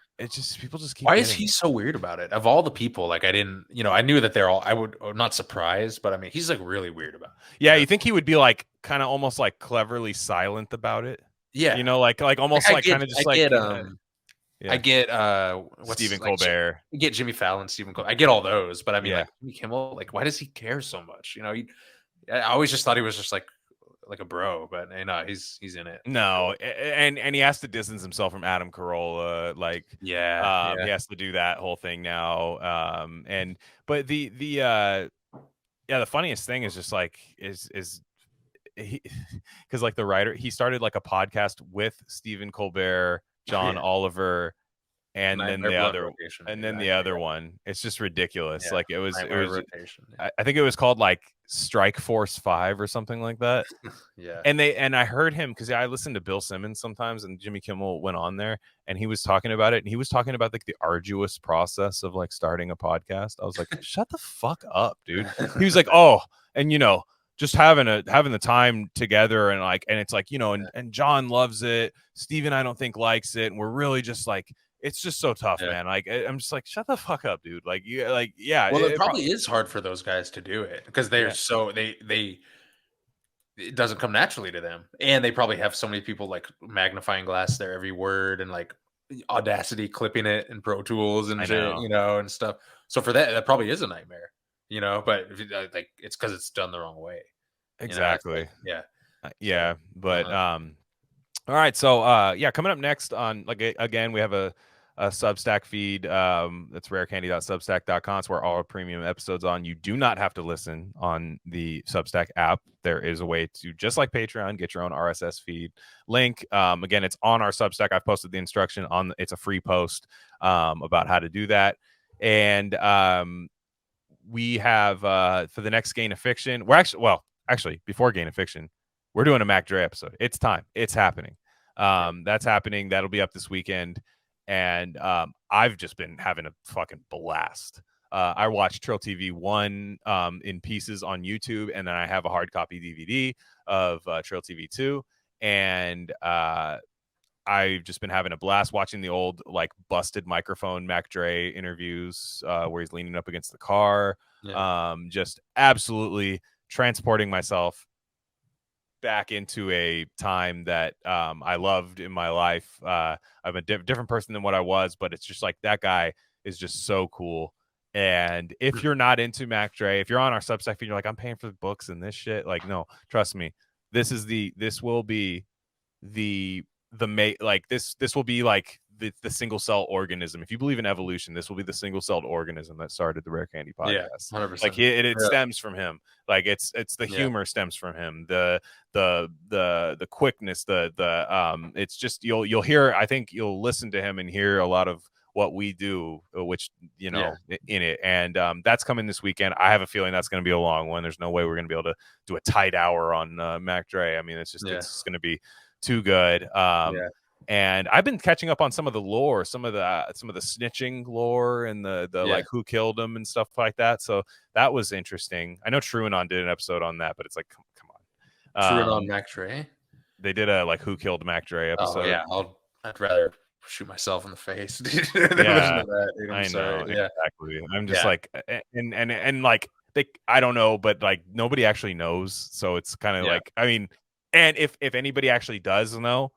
people just keep Why is getting he it. so weird about it? Of all the people, like I didn't, I knew that I'm not surprised, but I mean, he's like really weird about it. Yeah, you think he would be like kind of almost like cleverly silent about it? Yeah. Like almost like kind of just like I get Stephen Colbert. I get Jimmy Fallon, Stephen Colbert. I get all those, but I mean, Yeah. like Jimmy Kimmel, like why does he care so much? I always just thought he was just like a bro, but he's in it. No, and he has to distance himself from Adam Carolla. Like, he has to do that whole thing now. But the funniest thing is just like is he, because like the writer, he started like a podcast with Stephen Colbert, John Oliver, and then the other one. It's just ridiculous. Yeah. Like it was rotation. I think it was called like Strike Force 5 or something like that. Yeah. And I heard him because I listen to Bill Simmons sometimes, and Jimmy Kimmel went on there and he was talking about it, and he was talking about like the arduous process of like starting a podcast. I was like, shut the fuck up, dude. He was like, oh, and just having the time together, and like, and it's like, and John loves it. Steven, I don't think likes it. And we're really just like, it's just so tough, man. Like, I'm just like, shut the fuck up, dude. Like, yeah. Well, it probably is hard for those guys to do it because they're so it doesn't come naturally to them, and they probably have so many people like magnifying glass their every word and like Audacity clipping it in Pro Tools and shit, and stuff. So for that probably is a nightmare, but like it's because it's done the wrong way. Exactly. But all right, so coming up next on, like, again, we have a Substack feed. That's rarecandy.substack.com. It's where all our premium episodes on. You do not have to listen on the Substack app. There is a way to, just like Patreon, get your own RSS feed link. Again, it's on our Substack. I've posted the instruction on. It's a free post about how to do that. And we have for the next Gain of Fiction. We're actually before Gain of Fiction, we're doing a Mac Dre episode. It's time. It's happening. That's happening. That'll be up this weekend. And I've just been having a fucking blast. I watched Trill TV 1 in pieces on YouTube, and then I have a hard copy DVD of Trill TV 2. And I've just been having a blast watching the old, like, busted microphone Mac Dre interviews where he's leaning up against the car. Just absolutely transporting myself back into a time that I loved in my life. I'm a different person than what I was, but it's just like that guy is just so cool. And if you're not into Mac Dre, if you're on our Substack feed, you're like, I'm paying for the books and this shit. Like, no, trust me, this will be the single cell organism. If you believe in evolution, this will be the single celled organism that started the Rare Candy podcast. 100%. Like it stems from him. Like it's the humor stems from him. The quickness, it's just you'll hear. I think you'll listen to him and hear a lot of what we do, which in it. And that's coming this weekend. I have a feeling that's going to be a long one. There's no way we're going to be able to do a tight hour on Mac Dre. I mean, it's just going to be too good. And I've been catching up on some of the lore, some of the snitching lore, and the like who killed him and stuff like that. So that was interesting. I know Truanon did an episode on that, but it's like, come on. Truanon Mac Dre? They did a like who killed Mac Dre episode. Oh yeah, I'd rather shoot myself in the face. Yeah, I know. Exactly. I'm just like, and like I don't know, but like nobody actually knows. So it's kind of like, I mean, and if anybody actually does know,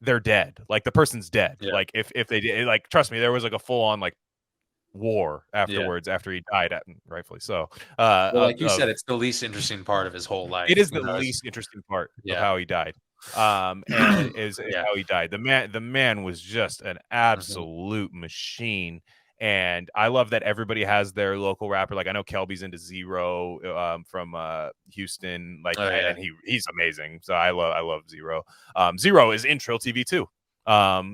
they're dead. Like the person's dead. Like if they did, like, trust me, there was like a full on like war afterwards after he died, rightfully so. Like you said, it's the least interesting part of his whole life. It is the least interesting part of how he died. And is how he died. The man was just an absolute machine. And I love that everybody has their local rapper. Like I know Kelby's into Zero from Houston. Like and he's amazing. So I love Zero. Zero is in Trill TV too,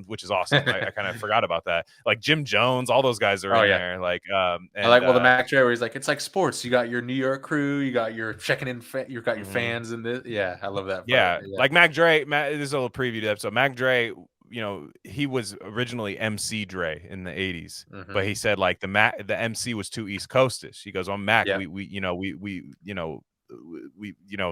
which is awesome. I kind of forgot about that. Like Jim Jones, all those guys are in there. Like and, I like the Mac Dre where he's like, it's like sports. You got your New York crew, you got your checking in, you got your fans in this. Yeah, I love that. Like Mac Dre. This is a little preview to the episode. Mac Dre, he was originally MC Dre in the 80s, but he said like the MC was too East Coastish. He goes, on Mac, we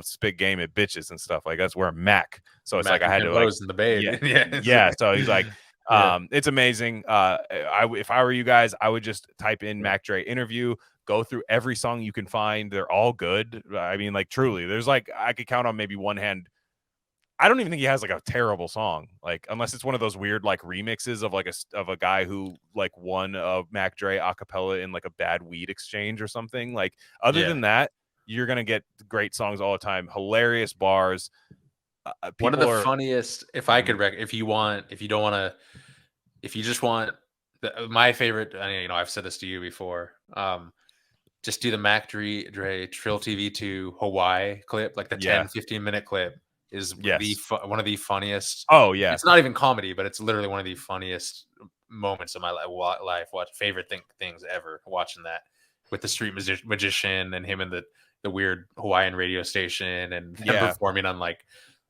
spit game at bitches and stuff like that's where Mac. So it's Mac, like I had to like in the Bay. So he's like, It's amazing. If I were you guys, I would just type in Mac Dre interview, go through every song you can find. They're all good. I mean, like truly, there's like I could count on maybe one hand. I don't even think he has like a terrible song, like unless it's one of those weird like remixes of like a guy who like won a Mac Dre acapella in like a bad weed exchange or something. Like other than that, you're gonna get great songs all the time, hilarious bars. One of the funniest, if I could, if you just want my favorite, I've said this to you before. Just do the Mac Dre Trill TV 2 Hawaii clip, like the 10-15 minute clip. Is one of the funniest. Oh yeah, it's not even comedy, but it's literally one of the funniest moments of my life. Favorite things ever. Watching that with the street magician and him in the weird Hawaiian radio station and him performing on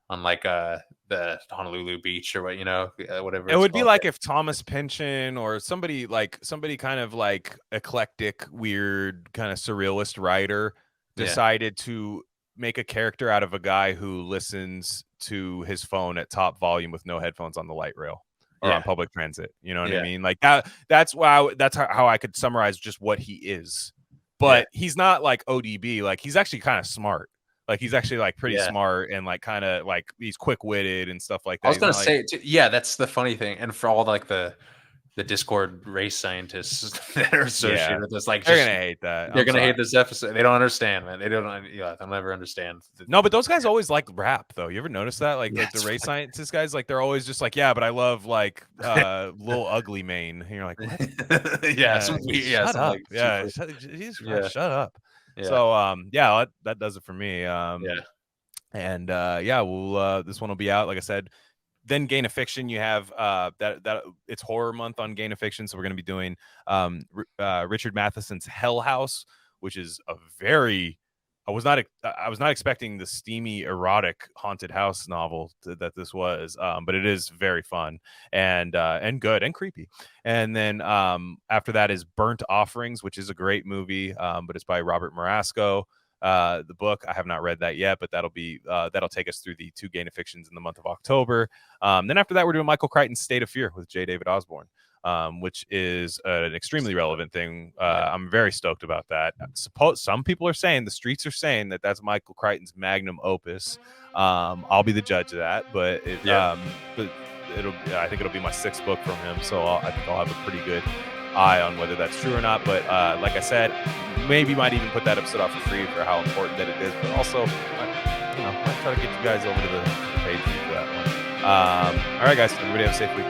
the Honolulu beach or whatever. It would be like if Thomas Pynchon or somebody kind of like eclectic, weird, kind of surrealist writer decided to make a character out of a guy who listens to his phone at top volume with no headphones on the light rail or on public transit. You know what I mean? Like that's how I could summarize just what he is. But he's not like ODB. Like he's actually kind of smart. Like he's actually like pretty smart and like kind of like he's quick-witted and stuff like that. I was going to say, that's the funny thing. And for all like the Discord race scientists that are associated with this, like they're gonna hate that. They're gonna hate this episode. They don't understand, man. They'll never understand. No, but those guys always like rap, though. You ever notice that? Like the race scientist guys, like they're always just like, yeah, but I love like Lil Ugly Mane. And you're like, what? Shut up. Shut up. Yeah. So that does it for me. And we'll this one will be out, like I said. Then Gain of Fiction, you have that it's horror month on Gain of Fiction, so we're going to be doing Richard Matheson's Hell House, which is a very I was not expecting the steamy erotic haunted house novel that this was, but it is very fun and good and creepy. And then after that is Burnt Offerings, which is a great movie, but it's by Robert Marasco. The book, I have not read that yet, but that'll take us through the 2 Gain of Fictions in the month of October. Then after that, we're doing Michael Crichton's State of Fear with J. David Osborne, which is an extremely relevant thing. I'm very stoked about that. Some people are saying, the streets are saying that that's Michael Crichton's magnum opus. I'll be the judge of that, but I think it'll be my 6th book from him, so I think I'll have a pretty good eye on whether that's true or not. But like I said, maybe might even put that episode out for free for how important that it is, but also might try to get you guys over to the page for that one. All right guys, everybody have a safe week.